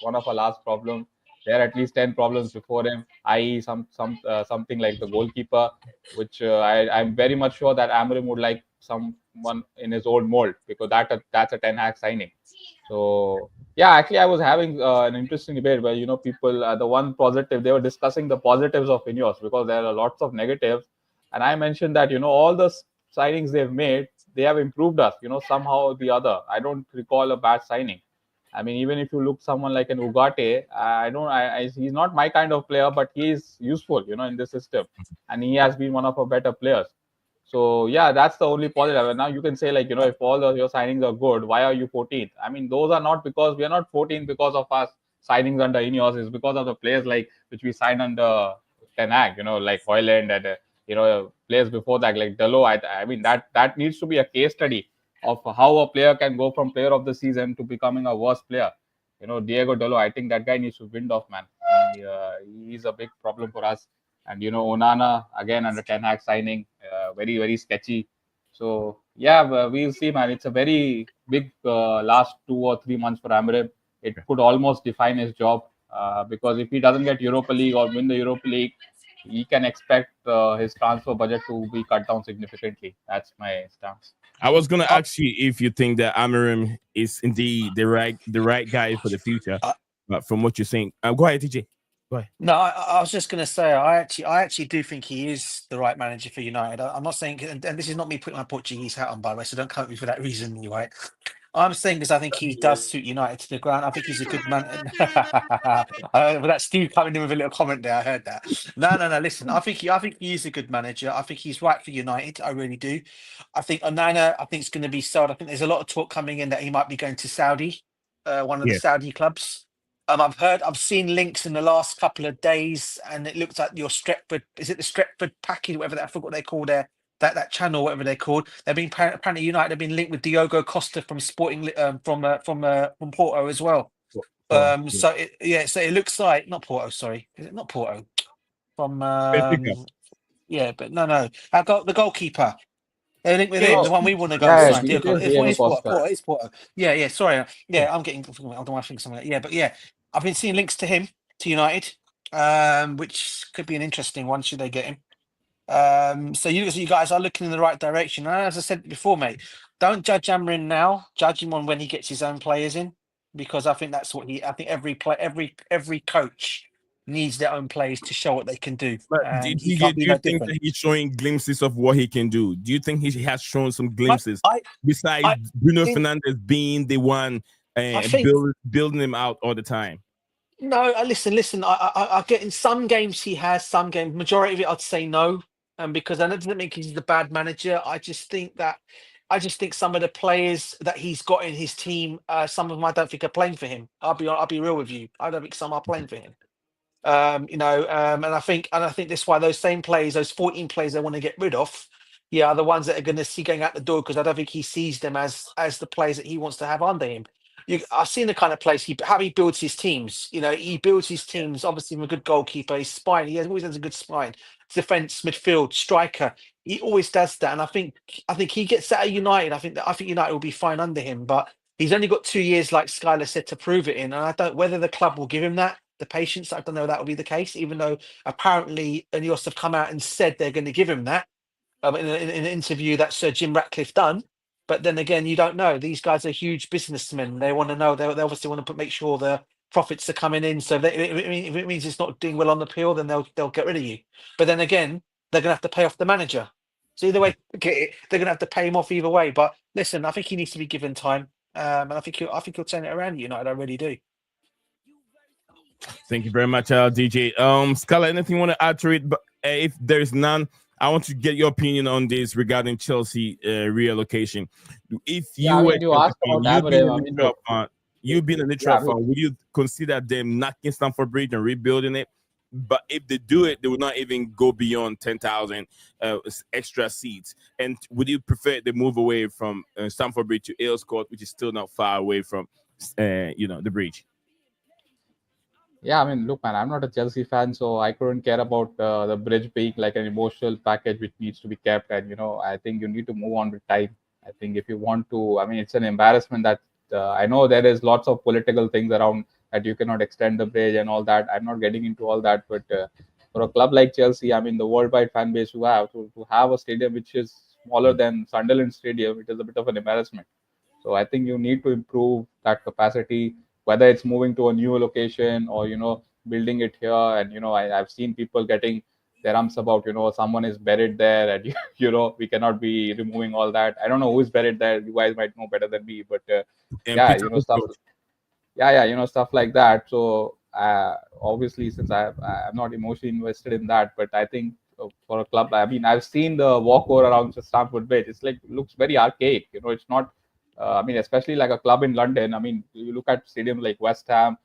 E: one of our last problems. There are at least 10 problems before him, i.e., something like the goalkeeper, which I'm very much sure that Amorim would like someone in his old mold because that's a Ten Hag signing. So yeah, actually, I was having an interesting debate where people the one positive they were discussing the positives of Ineos because there are lots of negatives, and I mentioned that all the signings they've made, they have improved us somehow or the other. I don't recall a bad signing. I mean, even if you look someone like an Ugarte, he's not my kind of player, but he's useful, in the system, and he has been one of our better players. So yeah, that's the only positive. And now you can say if all your signings are good, why are you 14th? I mean, those are not because we are not 14th because of our signings under Ineos. It's because of the players which we signed under Ten Hag, like Hoyland and players before that like Dalot. I mean that needs to be a case study of how a player can go from player of the season to becoming a worse player. Diego Dalot, I think that guy needs to wind off, man. He's a big problem for us. And Onana again under Ten Hag signing, very very sketchy. So yeah, we'll see, man. It's a very big last 2 or 3 months for Amorim. It could almost define his job because if he doesn't get Europa League or win the Europa League, he can expect his transfer budget to be cut down significantly. That's my stance.
B: I was going to ask you if you think that Amorim is indeed the right guy for the future. But from what you're saying, go ahead, TJ. Go ahead.
C: No, I was just going to say, I actually do think he is the right manager for United. I'm not saying, and this is not me putting my Portuguese hat on, by the way, so don't come at me for that reason, right? I'm saying because I think he does suit United to the ground. I think he's a good man. But that's Steve coming in with a little comment there. I heard that. No. Listen, I think he is a good manager. I think he's right for United. I really do. I think Onana, I think it's going to be sold. I think there's a lot of talk coming in that he might be going to Saudi, one of the Saudi clubs. I've seen links in the last couple of days, and it looks like your Stretford. Is it the Stretford package, whatever I forgot what they call their that channel, whatever they're called. They've been apparently United have been linked with Diogo Costa from Sporting from Porto as well. So it looks like not Porto. Sorry, is it not Porto? From yeah, but no. The goalkeeper. They're linked with him, the one we want to go and sign. It's Porto. Yeah. Sorry. I'm getting. I don't want to think something. I've been seeing links to him to United, which could be an interesting one. Should they get him? So you guys are looking in the right direction. And as I said before, mate, don't judge Amorim now. Judge him on when he gets his own players in, because I think that's what I think every coach needs their own players to show what they can do.
B: But do you think that he's showing glimpses of what he can do? Do you think he has shown some glimpses besides Bruno Fernandes being the one building him out all the time?
C: No, listen. I get in some games he has, some games, majority of it I'd say no. Because I don't think he's the bad manager. I just think some of the players that he's got in his team, some of them I don't think are playing for him. I'll be real with you. I don't think some are playing for him. And I think that's why those same players, those 14 players they want to get rid of, are the ones that are going to see going out the door, because I don't think he sees them as the players that he wants to have under him. I've seen the kind of place how he builds his teams. He builds his teams obviously with a good goalkeeper, his spine. He always has a good spine. Defense, midfield, striker. He always does that, and I think he gets that at United. I think United will be fine under him, but he's only got 2 years, like Skylar said, to prove it in. And I don't whether the club will give him that. the patience. I don't know if that would be the case, even though apparently Ineos have come out and said they're going to give him that in an interview that Sir Jim Ratcliffe done. But then again, you don't know. These guys are huge businessmen. They want to know. They obviously want to make sure the profits are coming in. So if it means it's not doing well on the appeal, then they'll get rid of you. But then again, they're going to have to pay off the manager. So either way, they're going to have to pay him off either way. But listen, I think he needs to be given time, and I think he'll turn it around. United, I really do.
B: Thank you very much, DJ. Scala, anything you want to add to it? But if there is none, I want to get your opinion on this regarding Chelsea reallocation. If you were
E: you asked about Amorim,
B: you've been a neutral fan, would you consider them knocking Stamford Bridge and rebuilding it? But if they do it, they will not even go beyond 10,000 extra seats. And would you prefer they move away from Stamford Bridge to Earls Court, which is still not far away from, the bridge?
E: Yeah, I mean, look, man, I'm not a Chelsea fan, so I couldn't care about the bridge being like an emotional package which needs to be kept. And, I think you need to move on with time. I think if you want to, I mean, it's an embarrassment that I know there is lots of political things around that you cannot extend the bridge and all that. I'm not getting into all that. But for a club like Chelsea, I mean, the worldwide fan base you have, to have a stadium which is smaller than Sunderland Stadium, it is a bit of an embarrassment. So I think you need to improve that capacity, whether it's moving to a new location or, building it here. And, I've seen people getting their arms about, someone is buried there and, we cannot be removing all that. I don't know who is buried there. You guys might know better than me, but stuff. Yeah, stuff like that. So obviously, since I'm not emotionally invested in that, but I think for a club, I mean, I've seen the walkover around Stamford Bridge. It's like, looks very archaic. It's not, I mean, especially like a club in London. I mean, you look at stadiums like West Ham,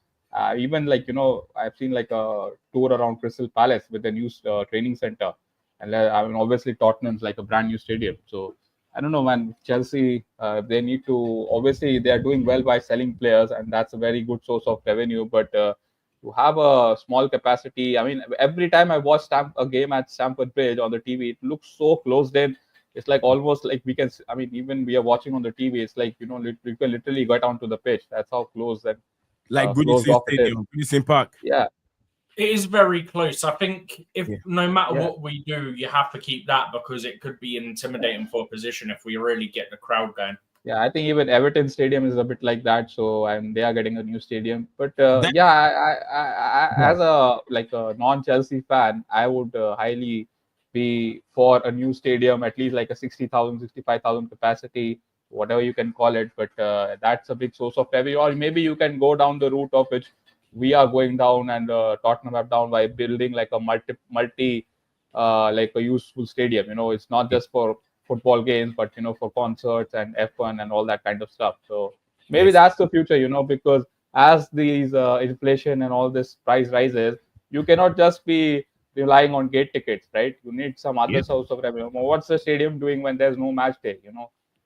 E: even like, I've seen like a tour around Crystal Palace with the new training center. And I mean, obviously Tottenham's like a brand new stadium. So I don't know, man, Chelsea, they need to, obviously they are doing well by selling players and that's a very good source of revenue. But to have a small capacity, I mean, every time I watch a game at Stamford Bridge on the TV, it looks so closed in. It's like almost like we can, I mean, even we are watching on the TV, it's like, you can literally get onto the pitch. That's how close that.
B: Like Goodison Stadium, Goodison Park.
E: Yeah.
D: It is very close. I think no matter what we do, you have to keep that because it could be intimidating for opposition if we really get the crowd going.
E: Yeah, I think even Everton Stadium is a bit like that. So, and they are getting a new stadium. But I as a non-Chelsea fan, I would highly be for a new stadium, at least like a 60,000, 65,000 capacity, whatever you can call it. But that's a big source of revenue. Or maybe you can go down the route of which we are going down and Tottenham have down by building like a multi like a useful stadium. It's not just for football games, but for concerts and F1 and all that kind of stuff. So maybe that's the future, because as these inflation and all this price rises, you cannot just be relying on gate tickets, right? You need some other source of revenue. What's the stadium doing when there's no match day?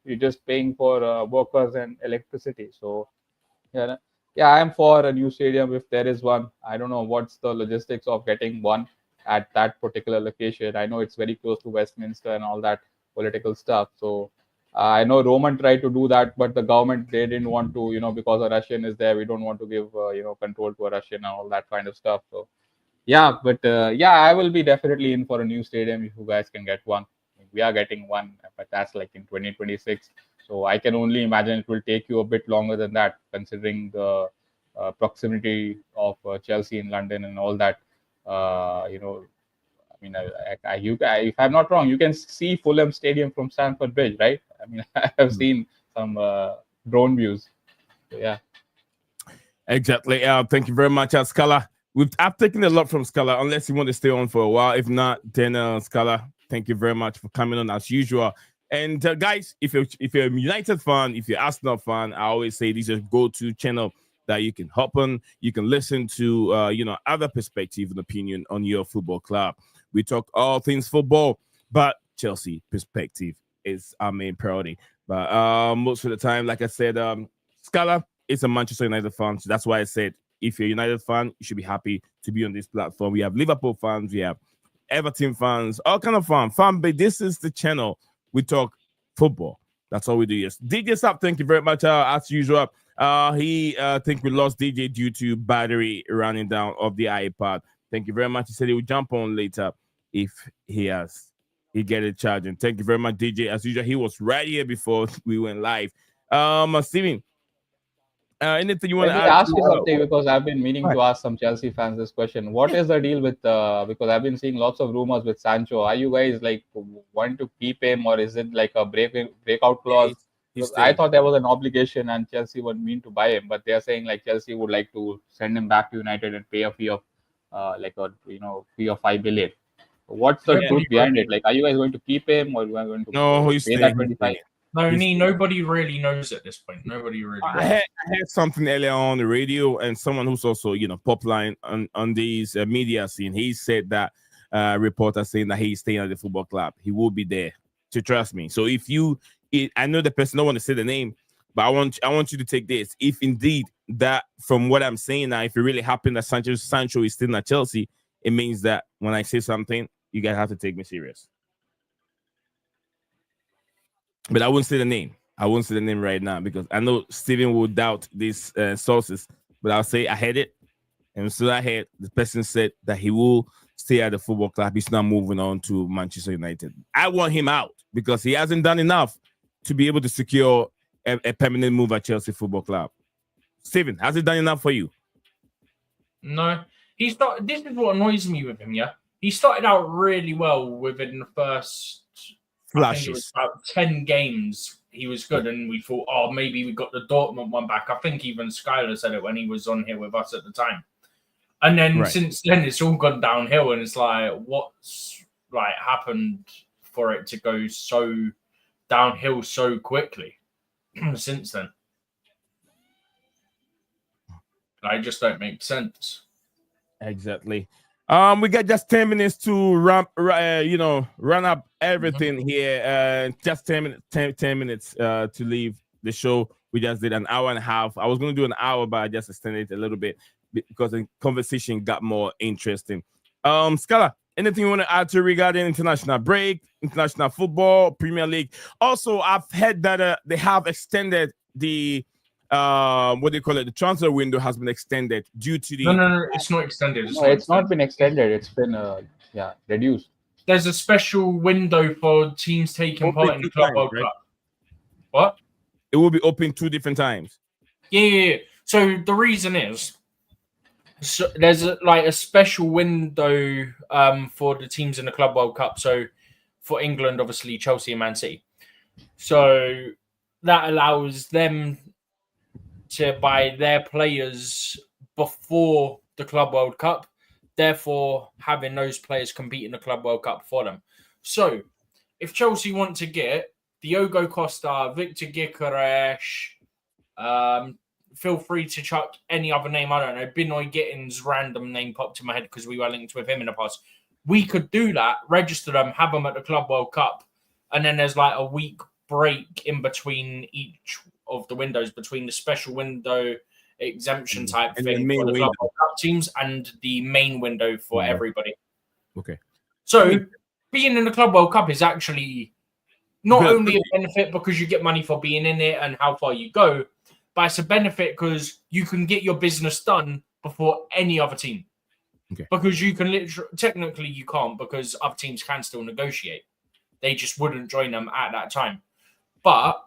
E: You're just paying for workers and electricity. So I'm for a new stadium if there is one. I don't know what's the logistics of getting one at that particular location. I know it's very close to Westminster and all that political stuff. So I know Roman tried to do that, but the government, they didn't want to, because a Russian is there, we don't want to give, control to a Russian and all that kind of stuff. So I will be definitely in for a new stadium if you guys can get one. We are getting one, but that's like in 2026. So I can only imagine it will take you a bit longer than that, considering the proximity of Chelsea in London and all that. I mean, if I'm not wrong, you can see Fulham Stadium from Stamford Bridge, right? I mean, I have seen some drone views. So, yeah.
B: Exactly. Thank you very much, Scala. I've taken a lot from Scala, unless you want to stay on for a while. If not, then Scala, thank you very much for coming on as usual. And guys, if you're a United fan, if you're Arsenal fan, I always say this is a go-to channel that you can hop on. You can listen to other perspective and opinion on your football club. We talk all things football, but Chelsea perspective is our main priority. But most of the time, like I said, Scala is a Manchester United fan, so that's why I said if you're a United fan, you should be happy to be on this platform. We have Liverpool fans, we have Everton fans, all kind of fun. But this is the channel we talk football. That's all we do. Yes, DJ Sap, thank you very much as usual. He think we lost DJ due to battery running down of the iPad. Thank you very much. He said he will jump on later if he get it charging. Thank you very much, DJ. As usual, he was right here before we went live. Steven, anything you want
E: Let
B: to
E: me
B: add?
E: ask you something, because I've been meaning to ask some Chelsea fans this question. What is the deal with because I've been seeing lots of rumors with Sancho. Are you guys like want to keep him, or is it like a breakout clause? Because I thought there was an obligation and Chelsea would mean to buy him, but they are saying like Chelsea would like to send him back to United and pay a fee of fee of 5 billion. What's the truth behind it? Like, are you guys going to keep him, or are you going to pay that 25?
D: No, nobody really knows at this point. Nobody really knows.
B: I had something earlier on the radio, and someone who's also, popular on these media scene. He said that reporter saying that he's staying at the football club. He will be there. To trust me. So I know the person don't want to say the name, but I want you to take this. If indeed that, from what I'm saying now, if it really happened that Sancho is still at Chelsea, it means that when I say something, you guys have to take me serious. But I won't say the name. I won't say the name right now because I know Steven will doubt these sources. But I'll say I had it. And so I had the person said that he will stay at the football club. He's not moving on to Manchester United. I want him out because he hasn't done enough to be able to secure a permanent move at Chelsea Football Club. Steven, has he done enough for you?
D: No. This is what annoys me with him, yeah? He started out really well within the first
B: flashes.
D: I think it was about 10 games. He was good, and we thought, maybe we got the Dortmund one back. I think even Skylar said it when he was on here with us at the time. And then since then, it's all gone downhill, and it's like, what's happened for it to go so downhill so quickly since then? I just don't make sense.
B: Exactly. We got just 10 minutes to run up everything here. Just 10 minutes to leave the show. We just did an hour and a half. I was going to do an hour, but I just extended it a little bit because the conversation got more interesting. Scala, anything you want to add to regarding international break, international football, Premier League? Also, I've heard that they have extended the the transfer window has been extended due to the...
D: No, it's not extended.
E: It's not been extended. It's been reduced.
D: There's a special window for teams taking part in the Club World Cup. What?
B: It will be open 2 different times.
D: Yeah. So the reason is, there's a special window for the teams in the Club World Cup. So for England, obviously Chelsea and Man City. So that allows them to buy their players before the Club World Cup, therefore having those players compete in the Club World Cup for them. So if Chelsea want to get Diogo Costa, Victor Gyökeres, feel free to chuck any other name. I don't know. Binoy Gittins' random name popped in my head because we were linked with him in the past. We could do that, register them, have them at the Club World Cup, and then there's a week break in between each of the windows, between the special window exemption type thing for the Club World Cup teams and the main window for everybody.
B: Okay.
D: So being in the Club World Cup is actually not only a benefit because you get money for being in it and how far you go, but it's a benefit because you can get your business done before any other team.
B: Okay.
D: Because you can technically you can't, because other teams can still negotiate. They just wouldn't join them at that time. But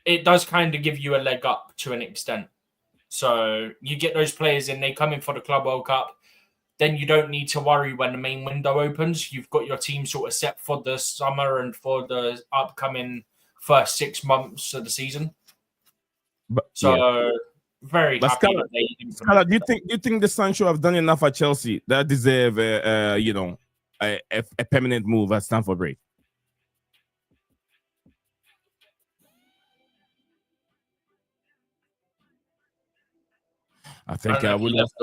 D: it does kind of give you a leg up to an extent. So you get those players in, they come in for the Club World Cup. Then you don't need to worry when the main window opens. You've got your team sort of set for the summer and for the upcoming first 6 months of the season. Very happy that they
B: Scala, do you think the Sancho have done enough at Chelsea that deserve a permanent move at Stamford Bridge? I think we lost.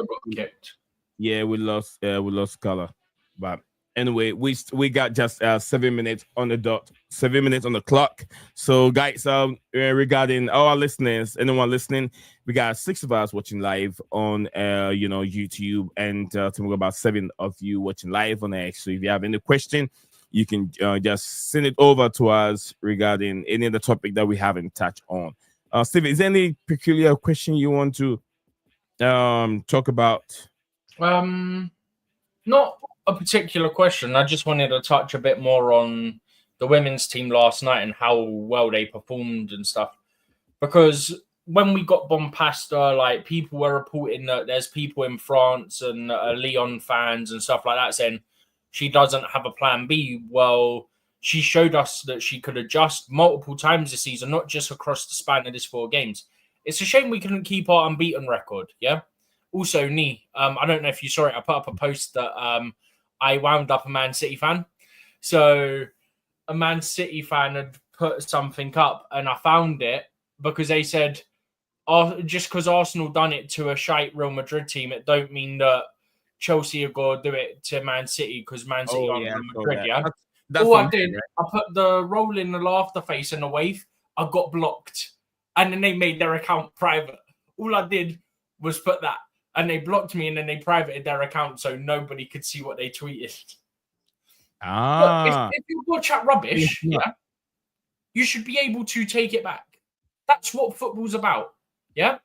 B: Yeah, we lost Scala. But anyway, we got just 7 minutes on the dot, 7 minutes on the clock. So, guys, regarding our listeners, anyone listening, we got 6 of us watching live on YouTube, and about 7 of you watching live on X. So, if you have any question, you can just send it over to us regarding any of the topic that we haven't touched on. Steve, is there any peculiar question you want to talk about?
D: Not a particular question. I just wanted to touch a bit more on the women's team last night and how well they performed and stuff. Because when we got bombed past her, like people were reporting that there's people in France and Lyon fans and stuff like that saying she doesn't have a plan B. Well, she showed us that she could adjust multiple times this season, not just across the span of these 4 games. It's a shame we couldn't keep our unbeaten record, yeah? Also, I don't know if you saw it. I put up a post that I wound up a Man City fan. So a Man City fan had put something up and I found it because they said, just because Arsenal done it to a shite Real Madrid team, it don't mean that Chelsea are going to do it to Man City because Man City aren't Real Madrid, yeah? All I did, right? I put the roll in the laughter face and the wave. I got blocked. And then they made their account private. All I did was put that. And they blocked me and then they privated their account so nobody could see what they tweeted. But if you go chat rubbish, yeah, you should be able to take it back. That's what football's about, yeah?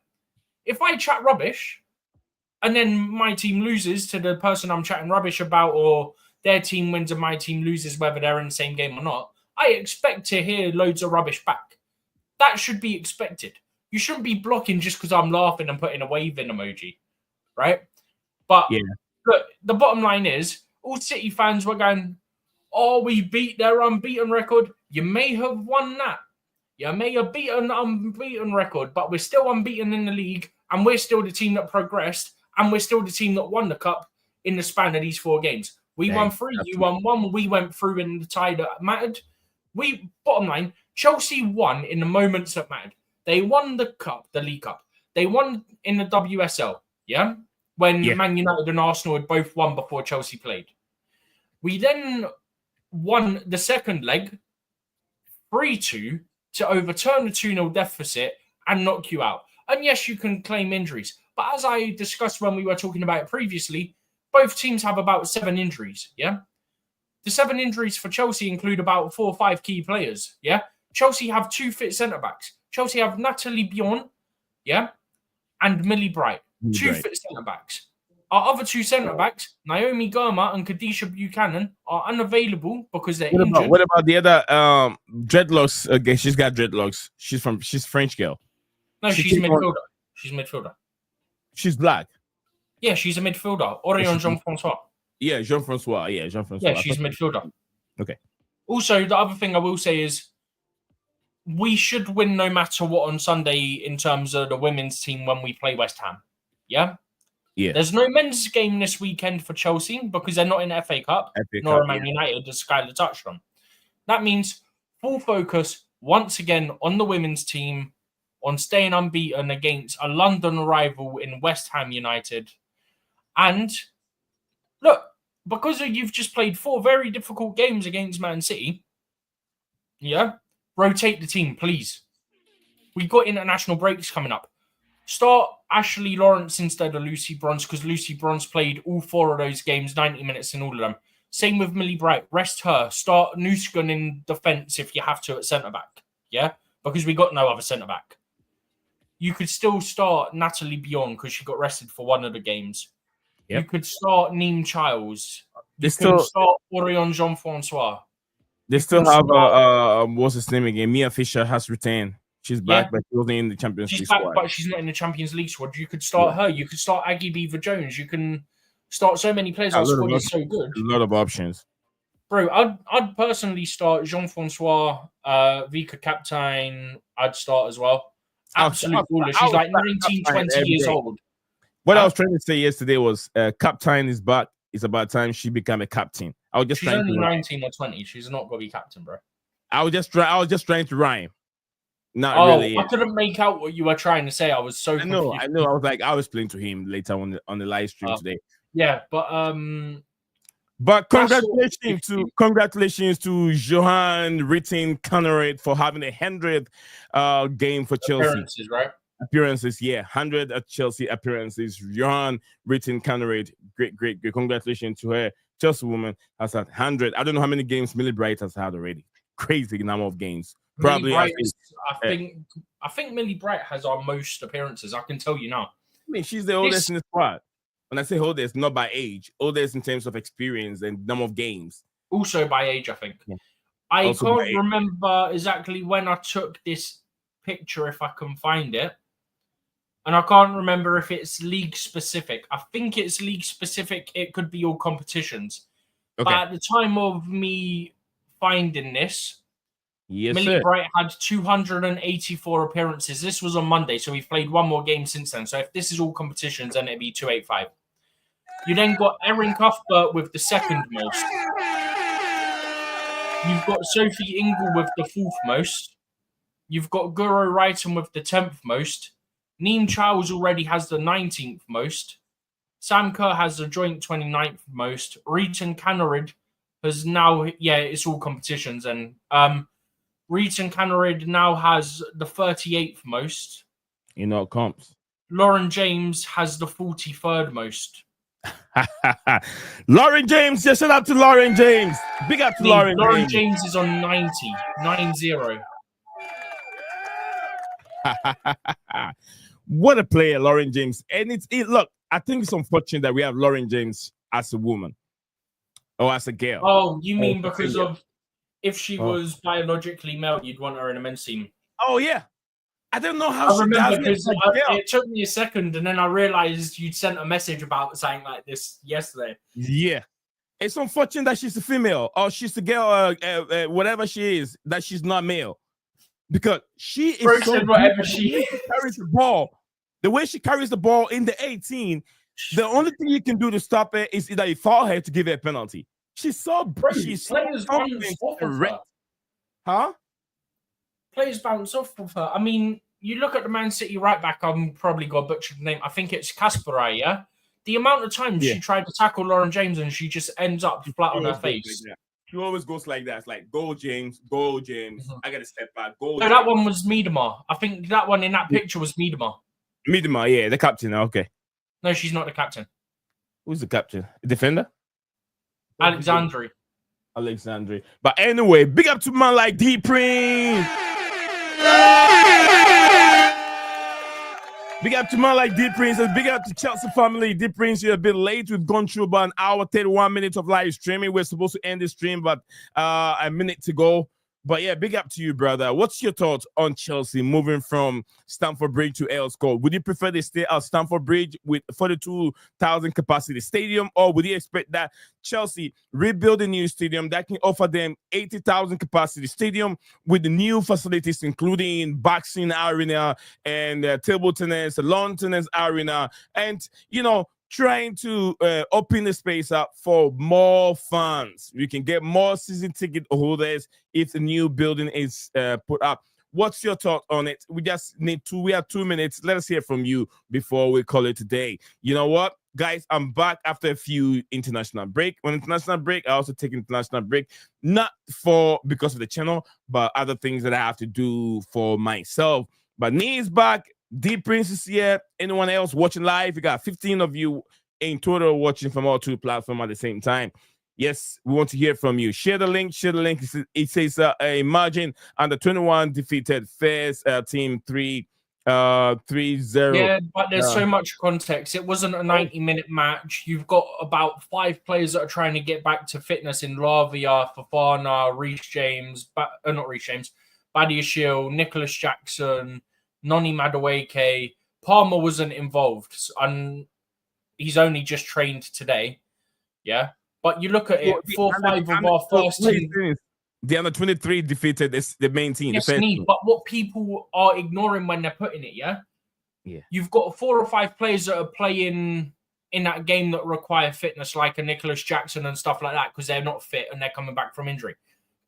D: If I chat rubbish and then my team loses to the person I'm chatting rubbish about or their team wins and my team loses, whether they're in the same game or not, I expect to hear loads of rubbish back. That should be expected. You shouldn't be blocking just because I'm laughing and putting a waving emoji, right? But look, the bottom line is, all City fans were going, oh, we beat their unbeaten record. You may have won that. You may have beaten the unbeaten record, but we're still unbeaten in the league, and we're still the team that progressed, and we're still the team that won the cup in the span of these 4 games. We won 3, you won 1. We went through in the tie that mattered. Bottom line, Chelsea won in the moments that mattered. They won the cup, the League Cup. They won in the WSL, yeah? When Man United and Arsenal had both won before Chelsea played. We then won the second leg 3-2 to overturn the 2-0 deficit and knock you out. And yes, you can claim injuries. But as I discussed when we were talking about it previously, both teams have about 7 injuries, yeah? The 7 injuries for Chelsea include about 4 or 5 key players, yeah? Chelsea have 2 fit centre-backs. Chelsea have Natalie Bjorn, yeah? And Millie Bright. 2 fit centre-backs. Our other 2 centre-backs, Naomi Girma and Kadisha Buchanan, are unavailable because they're injured.
B: What about the other dreadlocks? Okay, she's got dreadlocks. She's French girl.
D: No, she's midfielder. She's midfielder.
B: She's black.
D: Yeah, she's a midfielder. Orion Jean-Francois.
B: Yeah, Jean-Francois. Yeah,
D: she's a midfielder.
B: Okay.
D: Also, the other thing I will say is we should win no matter what on Sunday in terms of the women's team when we play West Ham. Yeah?
B: Yeah.
D: There's no men's game this weekend for Chelsea because they're not in the FA Cup, nor Man United, as Skylar touched on. That means full focus once again on the women's team, on staying unbeaten against a London rival in West Ham United. And look, because you've just played 4 very difficult games against Man City, yeah, rotate the team, please. We've got international breaks coming up. Start Ashley Lawrence instead of Lucy Bronze because Lucy Bronze played all 4 of those games, 90 minutes in all of them. Same with Millie Bright. Rest her. Start Nusgun in defence if you have to at centre-back, yeah, because we got no other centre-back. You could still start Natalie Bjorn because she got rested for 1 of the games. Yep. You could start Neem Childs. You could start Orion Jean-Francois.
B: They still have what's his name again? Mia Fisher has retained. She's back, but she wasn't in the Champions League.
D: She's back, but she's not in the Champions League squad. You could start her. You could start Aggie Beaver-Jones. You can start so many players. Our squad is so good.
B: A lot of options.
D: Bro, I'd personally start Jean-Francois, Vika Captain. I'd start as well. Absolute baller. She's like 19, 20 years old.
B: What I was trying to say yesterday was captain is back. It's about time she become a captain.
D: She's only 19 or 20. She's not going to be captain, bro.
B: I was just trying to rhyme. Not really.
D: I couldn't make out what you were trying to say. I was so confused.
B: I know. I was like, I was playing to him later on the live stream today.
D: Yeah, but
B: congratulations to Johan Ritten Connery for having a 100th game for Chelsea.
D: Appearances, right?
B: Appearances, yeah, 100 at Chelsea appearances. Johan Ritten Connery, great. Congratulations to her. Chelsea woman has had 100. I don't know how many games Millie Bright has had already. Crazy number of games. Probably,
D: Bright I think Millie Bright has our most appearances. I can tell you now.
B: I mean, she's the oldest in the squad. When I say oldest, not by age, oldest in terms of experience and number of games.
D: Also by age, I think.
B: Yeah.
D: I
B: Also
D: can't remember exactly when I took this picture, if I can find it. And I can't remember if it's league specific. I think it's league specific. It could be all competitions.
B: Okay.
D: But at the time of me finding this,
B: Yes,
D: Millie
B: sir.
D: Bright had 284 appearances. This was on Monday, so we've played one more game since then. So if this is all competitions, then it'd be 285. You then got Erin Cuthbert with the second most. You've got Sophie Ingle with the fourth most. You've got Guro Wrighton with the 10th most. Neem Charles already has the 19th most. Sam Kerr has the joint 29th most. Reeton Canarid has now, it's all competitions. And Reeton Canarid now has the 38th most.
B: You know, it comes.
D: Lauren James has the 43rd most.
B: Lauren James, yeah, shout out to Lauren James. Big up to Lauren
D: James is on 90.
B: What a player, Lauren James. And look, I think it's unfortunate that we have Lauren James as a woman or as a girl.
D: Oh, you mean because of if she was biologically male, you'd want her in a men's team?
B: Oh, yeah. I don't know how
D: I remember because it took me a second, and then I realized you'd sent a message about something like this yesterday.
B: Yeah. It's unfortunate that she's a female or she's a girl, whatever she is, that she's not male. Because she is so
D: whatever she
B: carries the ball. The way she carries the ball in the 18, the only thing you can do to stop it is either you foul her to give her a penalty. She's so she's
D: players bounce off of her.
B: Huh?
D: Players bounce off of her. I mean, you look at the Man City right back. I'm probably got butchered the name. I think it's Kasparai, yeah? The amount of times she tried to tackle Lauren James and she just ends up flat on her face.
B: She always goes like that. It's like, go, James, go, James. I got to step back. Go.
D: No, that one was Miedema. I think that one in that picture was Miedema.
B: Miedema, yeah, the captain. Okay.
D: No, she's not the captain.
B: Who's the captain? Defender?
D: Alexandri.
B: But anyway, big up to man like D Prince. Big up to man like D Prince and big up to Chelsea family. D Prince, you're a bit late. We've gone through about an hour, 31 minutes of live streaming. We're supposed to end the stream, but a minute to go. But yeah, big up to you, brother. What's your thoughts on Chelsea moving from Stamford Bridge to Earls Court? Would you prefer they stay at Stamford Bridge with 42,000 capacity stadium, or would you expect that Chelsea rebuild a new stadium that can offer them 80,000 capacity stadium with the new facilities, including boxing arena and table tennis, lawn tennis arena, and trying to open the space up for more fans. You can get more season ticket holders if the new building is put up. What's your thought on it? We have 2 minutes. Let us hear from you before we call it today. You know what, guys? I'm back after a few international break. When international break, I also take international break, not because of the channel, but other things that I have to do for myself. But Nee is back. D Prince is here. Anyone else watching live? We got 15 of you in total watching from all two platforms at the same time. Yes, we want to hear from you. Share the link. It says a margin under 21 defeated Fairs team 3-0.
D: Yeah, but there's so much context. It wasn't a 90-minute match. You've got about 5 players that are trying to get back to fitness in Lavia, Fofana, Badiashile, Nicholas Jackson, Noni Madueke. Palmer wasn't involved, and he's only just trained today. Yeah, but you look at it, 4-5 of our first team.
B: The under 23 defeated the main team.
D: Yes, but what people are ignoring when they're putting it, yeah, you've got 4 or 5 players that are playing in that game that require fitness, like a Nicholas Jackson and stuff like that, because they're not fit and they're coming back from injury.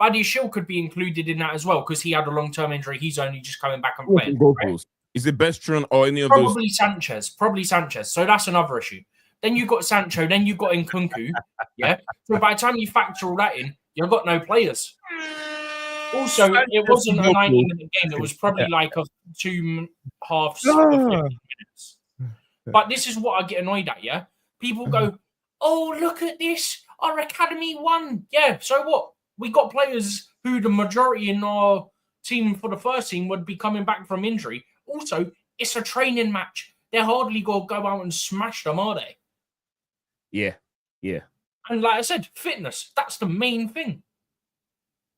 D: Badiashile could be included in that as well because he had a long-term injury. He's only just coming back and playing. Right?
B: Is it Bestron or any of those?
D: Probably Sanchez. So that's another issue. Then you got Sancho. Then you got Nkunku. Yeah. So by the time you factor all that in, you've got no players. Also, it wasn't a 90-minute game. It was probably like a 2 halves of 50 minutes. But this is what I get annoyed at, yeah? People go, oh, look at this. Our academy won. Yeah, so what? We got players who the majority in our team for the first team would be coming back from injury. Also, it's a training match. They're hardly going to go out and smash them, are they?
B: Yeah.
D: And like I said, fitness, that's the main thing.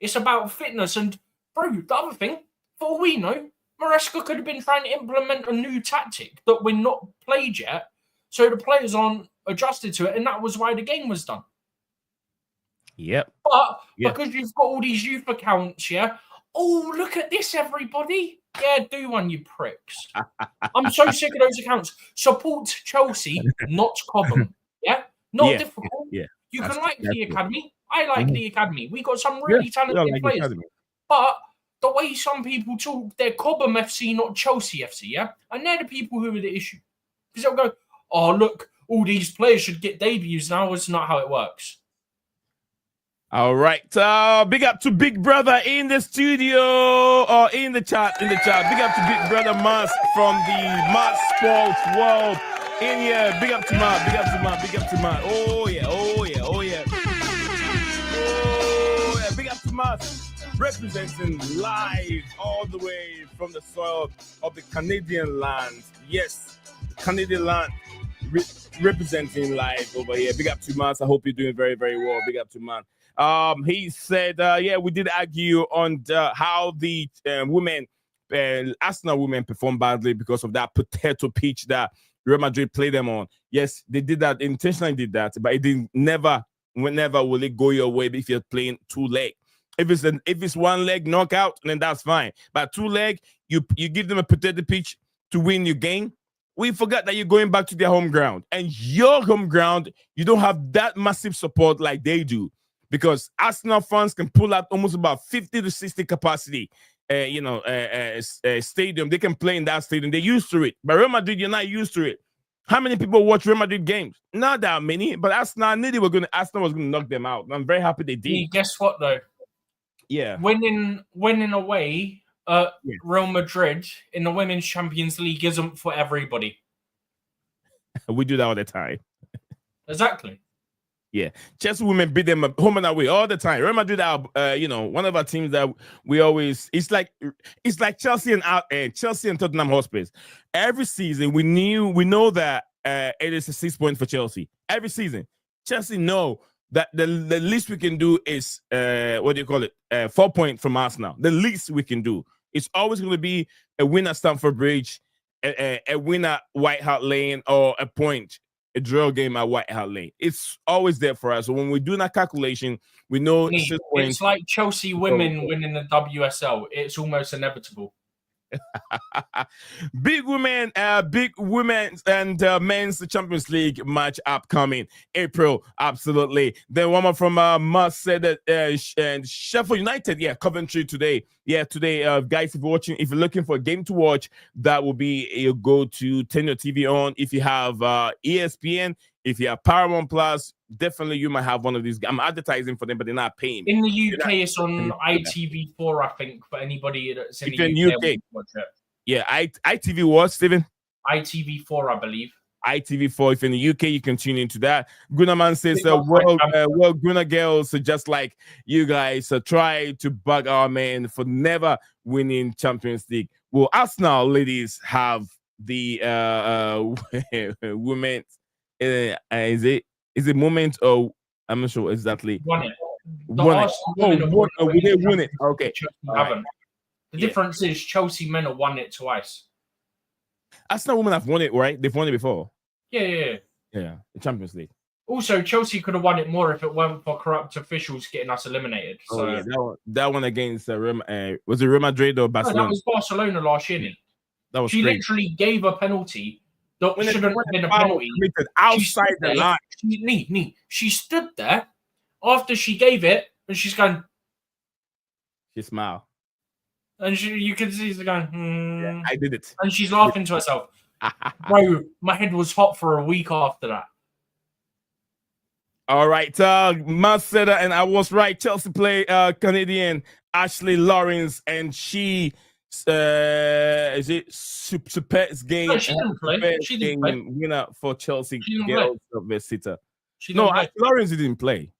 D: It's about fitness. And, bro, the other thing, for all we know, Maresca could have been trying to implement a new tactic that we're not played yet, so the players aren't adjusted to it, and that was why the game was done.
B: Yep.
D: But because you've got all these youth accounts, oh, look at this, everybody. Yeah, do one, you pricks. I'm so sick of those accounts. Support Chelsea, not Cobham. Yeah? Not difficult.
B: Yeah.
D: You can like the academy. I like the academy. We got some really talented players.
B: Academy.
D: But the way some people talk, they're Cobham FC, not Chelsea FC, yeah? And they're the people who are the issue. Because they'll go, oh, look, all these players should get debuts now. It's not how it works.
B: All right. Big up to Big Brother in the studio or in the chat. Big up to Big Brother Mas from the Mas Sports World in here. Big up to Mas. Oh yeah. Big up to Mas, representing live all the way from the soil of the Canadian land. Yes, Canadian land. Representing live over here. Big up to Mas. I hope you're doing very, very well. Big up to man. He said, we did argue on how the Arsenal women performed badly because of that potato pitch that Real Madrid played them on. Yes, they did that, intentionally did that, but it didn't. Whenever will it go your way if you're playing two leg. If it's one leg knockout, then that's fine. But two leg, you give them a potato pitch to win your game. We forgot that you're going back to their home ground, and your home ground, you don't have that massive support like they do, because Arsenal fans can pull out almost about 50 to 60 capacity, stadium. They can play in that stadium. They're used to it. But Real Madrid, you're not used to it. How many people watch Real Madrid games? Not that many. But Arsenal was going to knock them out. I'm very happy they did.
D: Hey, guess what though?
B: Yeah,
D: winning away. Real Madrid in the Women's Champions League isn't for everybody.
B: We do that all the time.
D: Exactly.
B: Yeah, Chelsea women beat them home and away all the time. Real Madrid are, one of our teams that we always. It's like Chelsea and Tottenham Hotspur. Every season, we know that it is a 6 point for Chelsea. Every season, Chelsea know that the least we can do is 4 points from Arsenal. The least we can do. It's always going to be a win at Stamford Bridge, a win at White Hart Lane, or a point. A draw game at White Hart Lane. It's always there for us. So when we do that calculation, we know
D: it's like Chelsea women winning the WSL. It's almost inevitable.
B: Big women and men's Champions League match upcoming April. Absolutely. Then one more from Must said that Sheffield United, Coventry today. Today, guys, if you're looking for a game to watch, that will be you go to turn your TV on. If you have ESPN, if you have Paramount Plus, definitely you might have one of these. I'm advertising for them, but they're not paying me.
D: In the UK, it's on ITV4, I think, for anybody that's in the UK. Watch it.
B: Yeah, ITV what, Stephen?
D: ITV4, I believe.
B: ITV4. If in the UK, you can tune into that. Gunnerman says, well, Gunner girls, just like you guys, try to bug our men for never winning Champions League. Will Arsenal ladies have the women? Is it moment or I'm not sure exactly.
D: Won it.
B: They won it. Okay.
D: Haven't. The difference is Chelsea men have won it twice.
B: Arsenal women have won it, right? They've won it before.
D: Yeah.
B: The Champions League.
D: Also, Chelsea could have won it more if it weren't for corrupt officials getting us eliminated.
B: That one against was it Real Madrid or Barcelona?
D: No, that was Barcelona last year.
B: That was
D: literally gave a penalty that shouldn't have been a penalty.
B: Outside the line.
D: She stood there after she gave it, and she's going.
B: She smiled.
D: And you can see she's going,
B: Yeah, I did it.
D: And she's laughing to herself. Bro, my head was hot for a week after that.
B: All right. Marcetta, and I was right. Chelsea play Canadian Ashley Lawrence, and she is it Super's game?
D: No, she didn't play. She didn't play.
B: Winner for Chelsea girls of Sitter.
D: No,
B: Ashley Lawrence didn't play.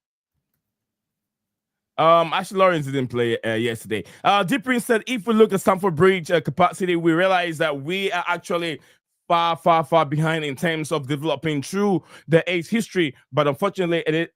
B: Ashley Lawrence didn't play yesterday. Deep Prince said, if we look at Stamford Bridge capacity, we realize that we are actually far behind in terms of developing through the age history. But unfortunately,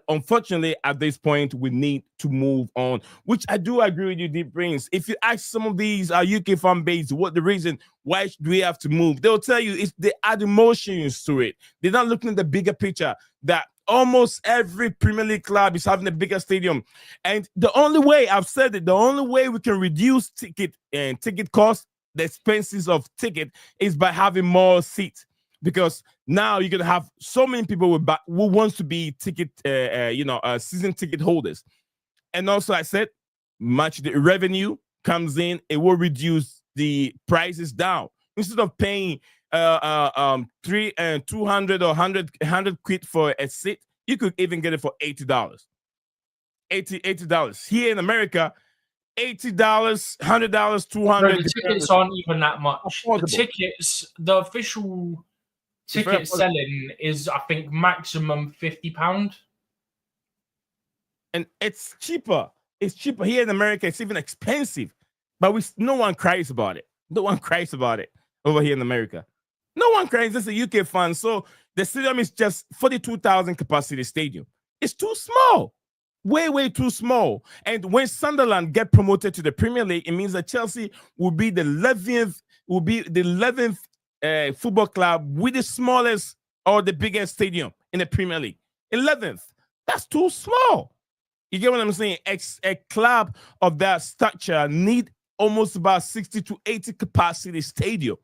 B: unfortunately, at this point, we need to move on. Which I do agree with you, Deep Prince. If you ask some of these UK fan base what the reason why do we have to move, they'll tell you it's they add emotions to it. They're not looking at the bigger picture that almost every Premier League club is having a bigger stadium. And the only way, I've said it, the only way we can reduce ticket costs, the expenses of ticket, is by having more seats. Because now you're gonna have so many people who wants to be ticket, season ticket holders. And also, I said, much the revenue comes in, it will reduce the prices down. Instead of paying 200 or 100 quid for a seat, you could even get it for $80. $80. Here in America, $80, $100, $200.
D: The tickets aren't even that much.
B: Affordable.
D: The official ticket selling is, I think, maximum £50.
B: And it's cheaper. It's cheaper here in America. It's even expensive, but no one cries about it. No one cries about it over here in America. No one cries. It's a UK fan. So the stadium is just 42,000 capacity stadium. It's too small. Way too small. And when Sunderland get promoted to the Premier League, it means that Chelsea will be the 11th football club with the smallest or the biggest stadium in the Premier League. 11th. That's too small. You get what I'm saying? A club of that stature need almost about 60 to 80 capacity stadium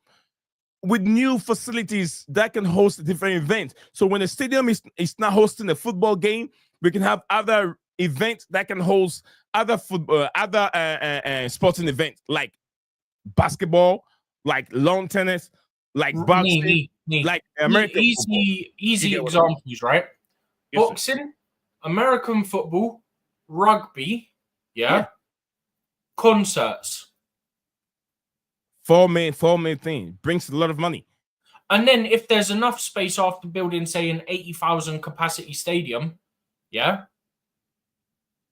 B: with new facilities that can host different events. So when the stadium is not hosting a football game, we can have other events that can host other sporting events like basketball, like lawn tennis, like boxing, like American
D: easy examples, right?
B: Yes,
D: boxing, sir. American football, rugby, concerts.
B: Four main things. Brings a lot of money.
D: And then if there's enough space after building, say, an 80,000 capacity stadium,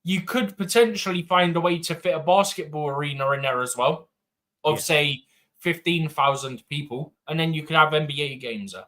D: you could potentially find a way to fit a basketball arena in there as well, of say 15,000 people, and then you could have NBA games there.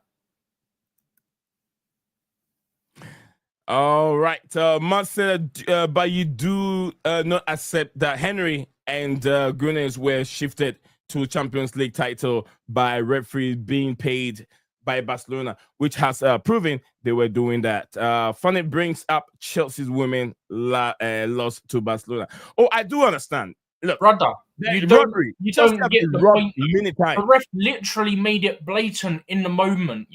B: All right, Matt said, but you do not accept that Henry and Gunners were shifted to Champions League title by referees being paid by Barcelona, which has proven they were doing that. Funny brings up Chelsea's women lost to Barcelona. Oh, I do understand. Look,
D: brother, you don't get the point.
B: Many times.
D: The ref literally made it blatant in the moment,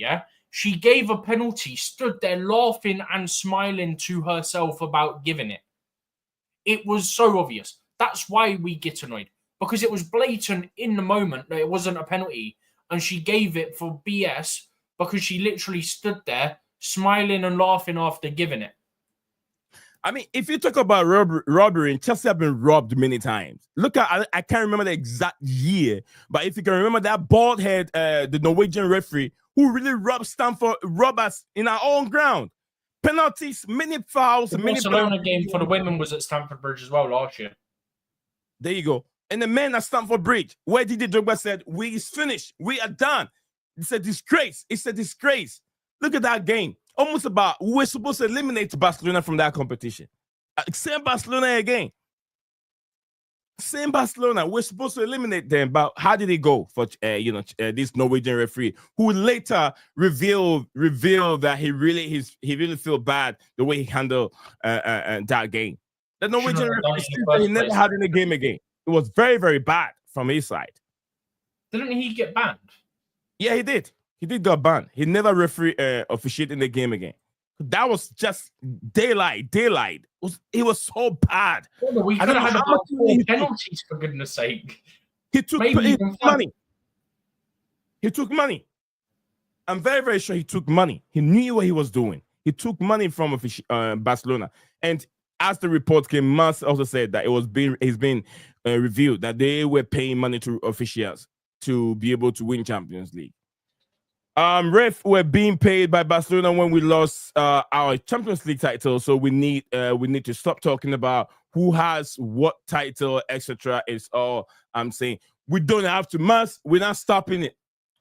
D: She gave a penalty, stood there laughing and smiling to herself about giving it. It was so obvious. That's why we get annoyed. Because it was blatant in the moment that it wasn't a penalty. And she gave it for BS because she literally stood there smiling and laughing after giving it.
B: I mean, if you talk about robbery, Chelsea have been robbed many times. Look at, I can't remember the exact year, but if you can remember that bald head, the Norwegian referee, who really robbed us in our own ground. Penalties, many fouls.
D: The Barcelona game for the women was at Stamford Bridge as well last year.
B: There you go. And the men at Stamford Bridge, where Didier Drogba said, we is finished. We are done. It's a disgrace. It's a disgrace. Look at that game. Almost about, we're supposed to eliminate Barcelona from that competition. Same Barcelona again. Same Barcelona. We're supposed to eliminate them, but how did it go for this Norwegian referee who later revealed that he really feel bad the way he handled that game. The Norwegian referee he never had in the game again. It was very, very bad from his side.
D: Didn't he get banned?
B: Yeah, he did. He did get banned. He never officiated in the game again. That was just daylight. It was so bad.
D: Well, we could have had about 4 penalties, for goodness sake.
B: He took money. He took money. I'm very, very sure he took money. He knew what he was doing. He took money from Barcelona. And as the report came, Mas also said that it's been revealed that they were paying money to officials to be able to win Champions League. Ref, we're being paid by Barcelona when we lost our Champions League title, so we need to stop talking about who has what title, etc. It's all I'm saying. We don't have to must. We're not stopping it.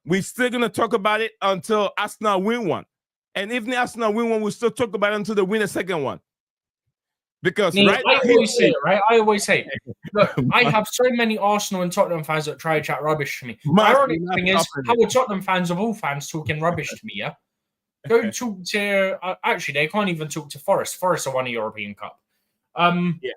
B: We're still gonna talk about it until Arsenal win one, and if the Arsenal win one, we'll still talk about it until they win a second one. Because
D: I always say, look, I have so many Arsenal and Tottenham fans that try to chat rubbish to me. The ironic thing is, how are Tottenham fans of all fans talking rubbish to me, yeah? Go talk to... actually, they can't even talk to Forest. Forest are won a European Cup.
B: Yeah.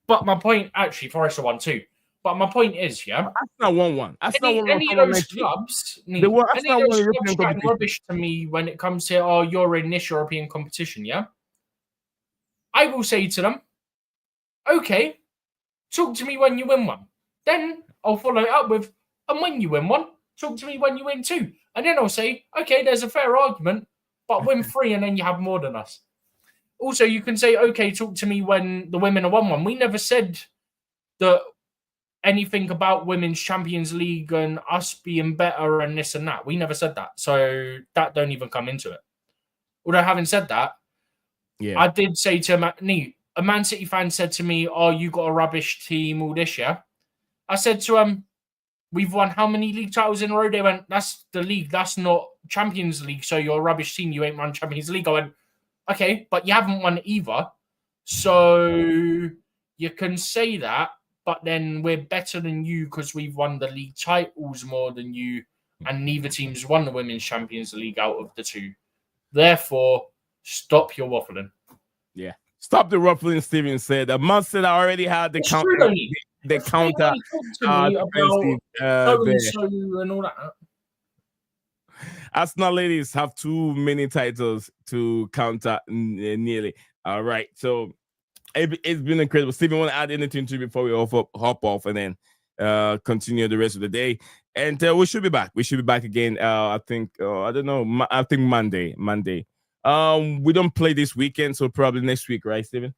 D: But my point... Actually, Forest are won too. But my point is, yeah...
B: Arsenal won one.
D: Any of those clubs... Any of those clubs chatting rubbish to me when it comes to, oh, you're in this European competition, yeah? I will say to them, okay, talk to me when you win one. Then I'll follow it up with, and when you win one, talk to me when you win two. And then I'll say, okay, there's a fair argument, but win three and then you have more than us. Also, you can say, okay, talk to me when the women have won one. We never said that anything about Women's Champions League and us being better and this and that. We never said that. So that don't even come into it. Although having said that, yeah, I did say to him, a Man City fan said to me, oh, you got a rubbish team, all this, yeah? I said to him, we've won how many league titles in a row? They went, that's the league, that's not Champions League, so you're a rubbish team, you ain't won Champions League. I went, okay, but you haven't won either, so you can say that, but then we're better than you because we've won the league titles more than you, and neither team's won the Women's Champions League out of the two. Therefore, stop your waffling.
B: Yeah. Stop the ruffling, Steven said. A month said I already had the counter. The counter.
D: And all that.
B: Arsenal ladies have too many titles to counter nearly. All right. So it's been incredible. Steven, want to add anything to before we hop off and then continue the rest of the day? And we should be back. We should be back again. I think, I don't know. I think Monday. We don't play this weekend, so probably next week, right, Steven?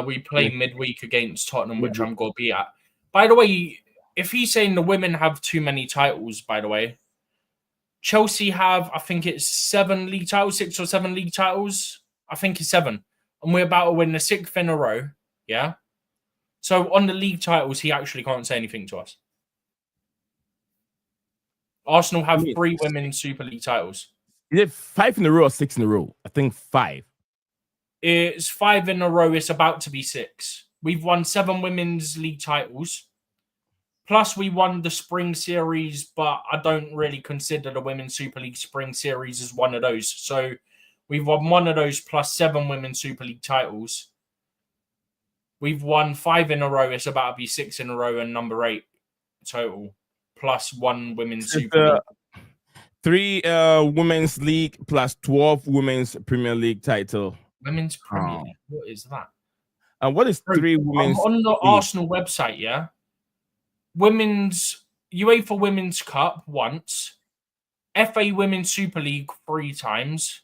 D: We play midweek against Tottenham, which I'm going to be at. By the way, if he's saying the women have too many titles, by the way, Chelsea have, I think it's 7 league titles, 6 or 7 league titles. I think it's 7. And we're about to win the 6th in a row, yeah? So on the league titles, he actually can't say anything to us. Arsenal have 3 women's Super League titles.
B: Is it 5 in a row or 6 in a row? I think 5.
D: It's 5 in a row. It's about to be 6. We've won 7 women's league titles. Plus, we won the spring series, but I don't really consider the Women's Super League spring series as one of those. So we've won one of those plus 7 Women's Super League titles. We've won 5 in a row. It's about to be 6 in a row and number 8 total. Plus 1 Women's Super League.
B: 3 Women's League plus 12 Women's Premier League title.
D: Women's Premier League? What is that?
B: And what is 3 Women's
D: on the
B: League?
D: Arsenal website, yeah? Women's UEFA Women's Cup once. FA Women's Super League 3 times.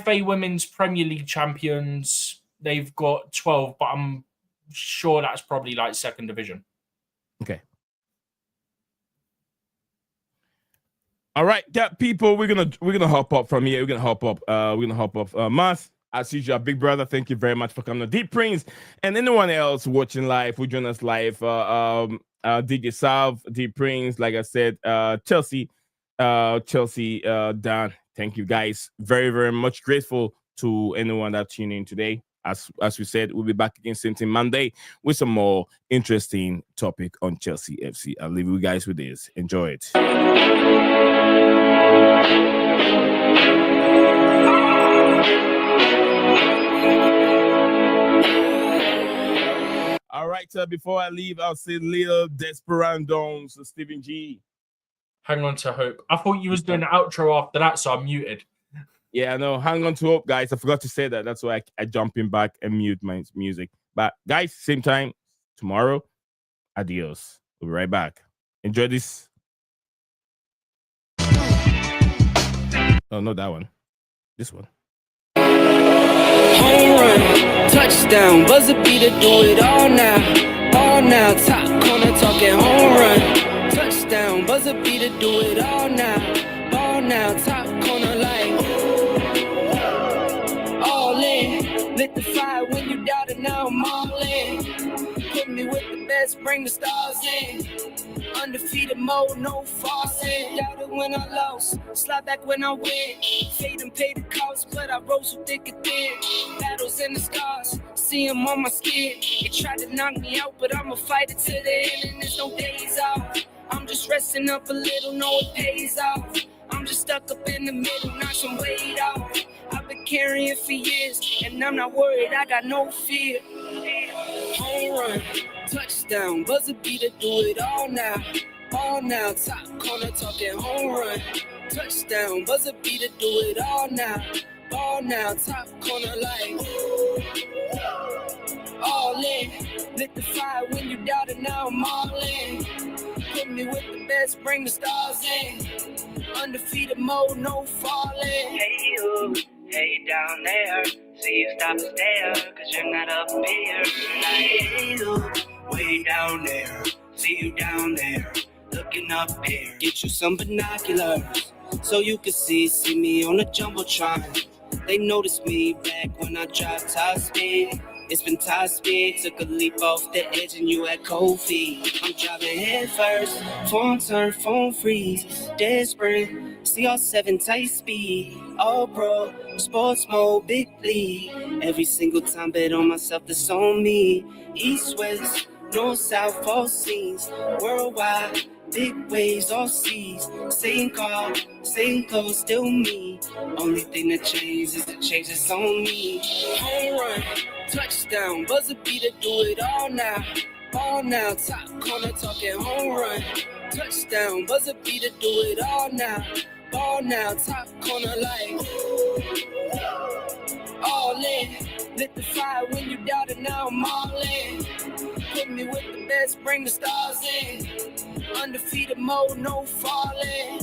D: FA Women's Premier League champions, they've got 12, but I'm sure that's probably like 2nd division.
B: Okay. All right, people, we're gonna hop up from here. We're gonna hop up. Mas, as usual, big brother, thank you very much for coming on Deep Prince. And anyone else watching live who join us live, DJ Salve, Deep Prince, like I said, Chelsea, Dan. Thank you guys. Very, very much grateful to anyone that tuned in today. As we said, we'll be back again same thing Monday with some more interesting topic on Chelsea FC. I'll leave you guys with this. Enjoy it. All right, before I leave, I'll say little Desperandos to Stephen G.
D: Hang on to hope. I thought you was doing the outro after that, so I muted.
B: Yeah, no, hang on to hope, guys. I forgot to say that. That's why I jump in back and mute my music. But guys, same time tomorrow. Adios. We'll be right back. Enjoy this. Oh, not that one. This one.
F: Home run, touchdown, buzzer beater, do it all now. All now, top corner talking home run. Touchdown, buzzer beater, do it all now. with the best, bring the stars in. Undefeated mode, no flossing. Doubted when I lost, slide back when I win. Fade and pay the cost, but I rose so thick and thin. Battles and the scars, see them on my skin. It tried to knock me out, but I'ma fight it to the end, and there's no days off. I'm just resting up a little, no it pays off. I'm just stuck up in the middle, knock some weight off. I've been carrying for years, and I'm not worried, I got no fear. Home run, touchdown, buzzer beater, do it all now. All now, top corner talking home run. Touchdown, buzzer beater, do it all now. All now, top corner like all in. Lit the fire when you doubted, now I'm all in. Put me with the best, bring the stars in. Undefeated mode, no falling.
G: Hey you down there, see you stop and stare, cause you're not up here. Hey you, way down there, see you down there, looking up here.
F: Get you some binoculars, so you can see me on the Jumbotron. They noticed me back when I dropped top speed. It's been top speed, took a leap off the edge and you at cold feet. I'm driving head first, phone turn, phone freeze, dead spring, see all 7 tight speed. All pro, sports mode, big league. Every single time bet on myself, that's on me. East, west, north, south, all scenes. Worldwide, big waves, all seas. Same car, same clothes, still me. Only thing that changed is the change that's on me. Home run, touchdown, buzzer beater, do it all now. All now, top corner talking home run. Touchdown, buzzer beater, do it all now. Ball now, top corner like all in. Lit the fire when you doubted, now I'm all in. Put me with the best, bring the stars in. Undefeated mode, no falling.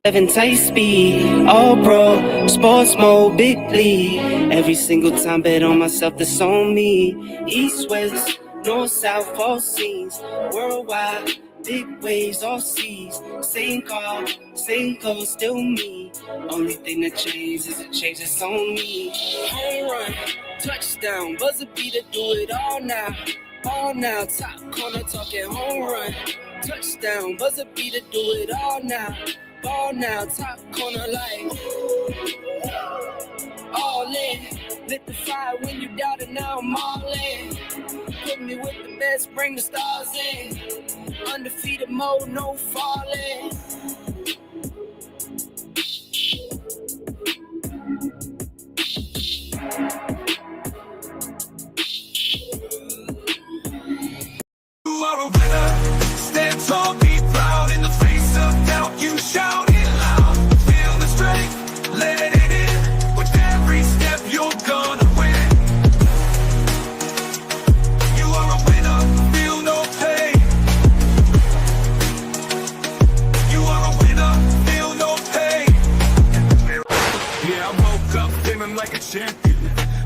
F: Seven tight speed, all pro, sports mode, big league. Every single time bet on myself, that's on me. East, west, north, south, all scenes. Worldwide, big waves, all seas. Same car, same clothes, still me. Only thing that changed is the change that's on me. Home run, touchdown, buzzer beater, do it all now. All now, top corner talking home run. Touchdown, buzzer beater, do it all now. Ball now, top corner like all in. Lit the fire when you doubted, now I'm all in. Put me with the best, bring the stars in. Undefeated mode, no falling.
A: You are a winner, stand tall, be proud. In the face of doubt, you shout it loud. Feel the strength, let it in. With every step, you're gonna win. You are a winner, feel no pain. You are a winner, feel no pain. Yeah, I woke up feeling like a champion.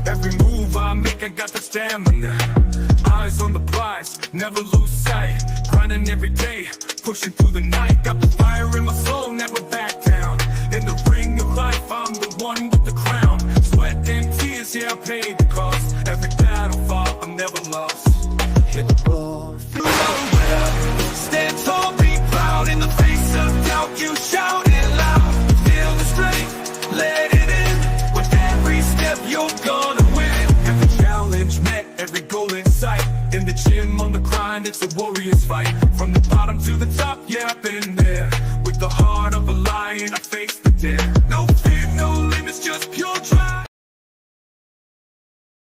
A: Every move I make, I got the stamina. Eyes on the prize, never lose sight. Grinding every day, pushing through the night. Got the fire in my soul, never back down. In the ring of life, I'm the one with the crown. Sweat and tears, yeah, I paid the cost. Every battle fought, I'm never lost. Hit the ball, feel winner. Stand tall, be proud. In the face of doubt, you shout it loud. Feel the strength, let it in. With every step, you're gonna win. Every challenge met, every goal in sight. In the gym, on the grind, it's a warrior's fight. From the bottom to the top, yeah, I've been there. With the heart of a lion, I face the dead. No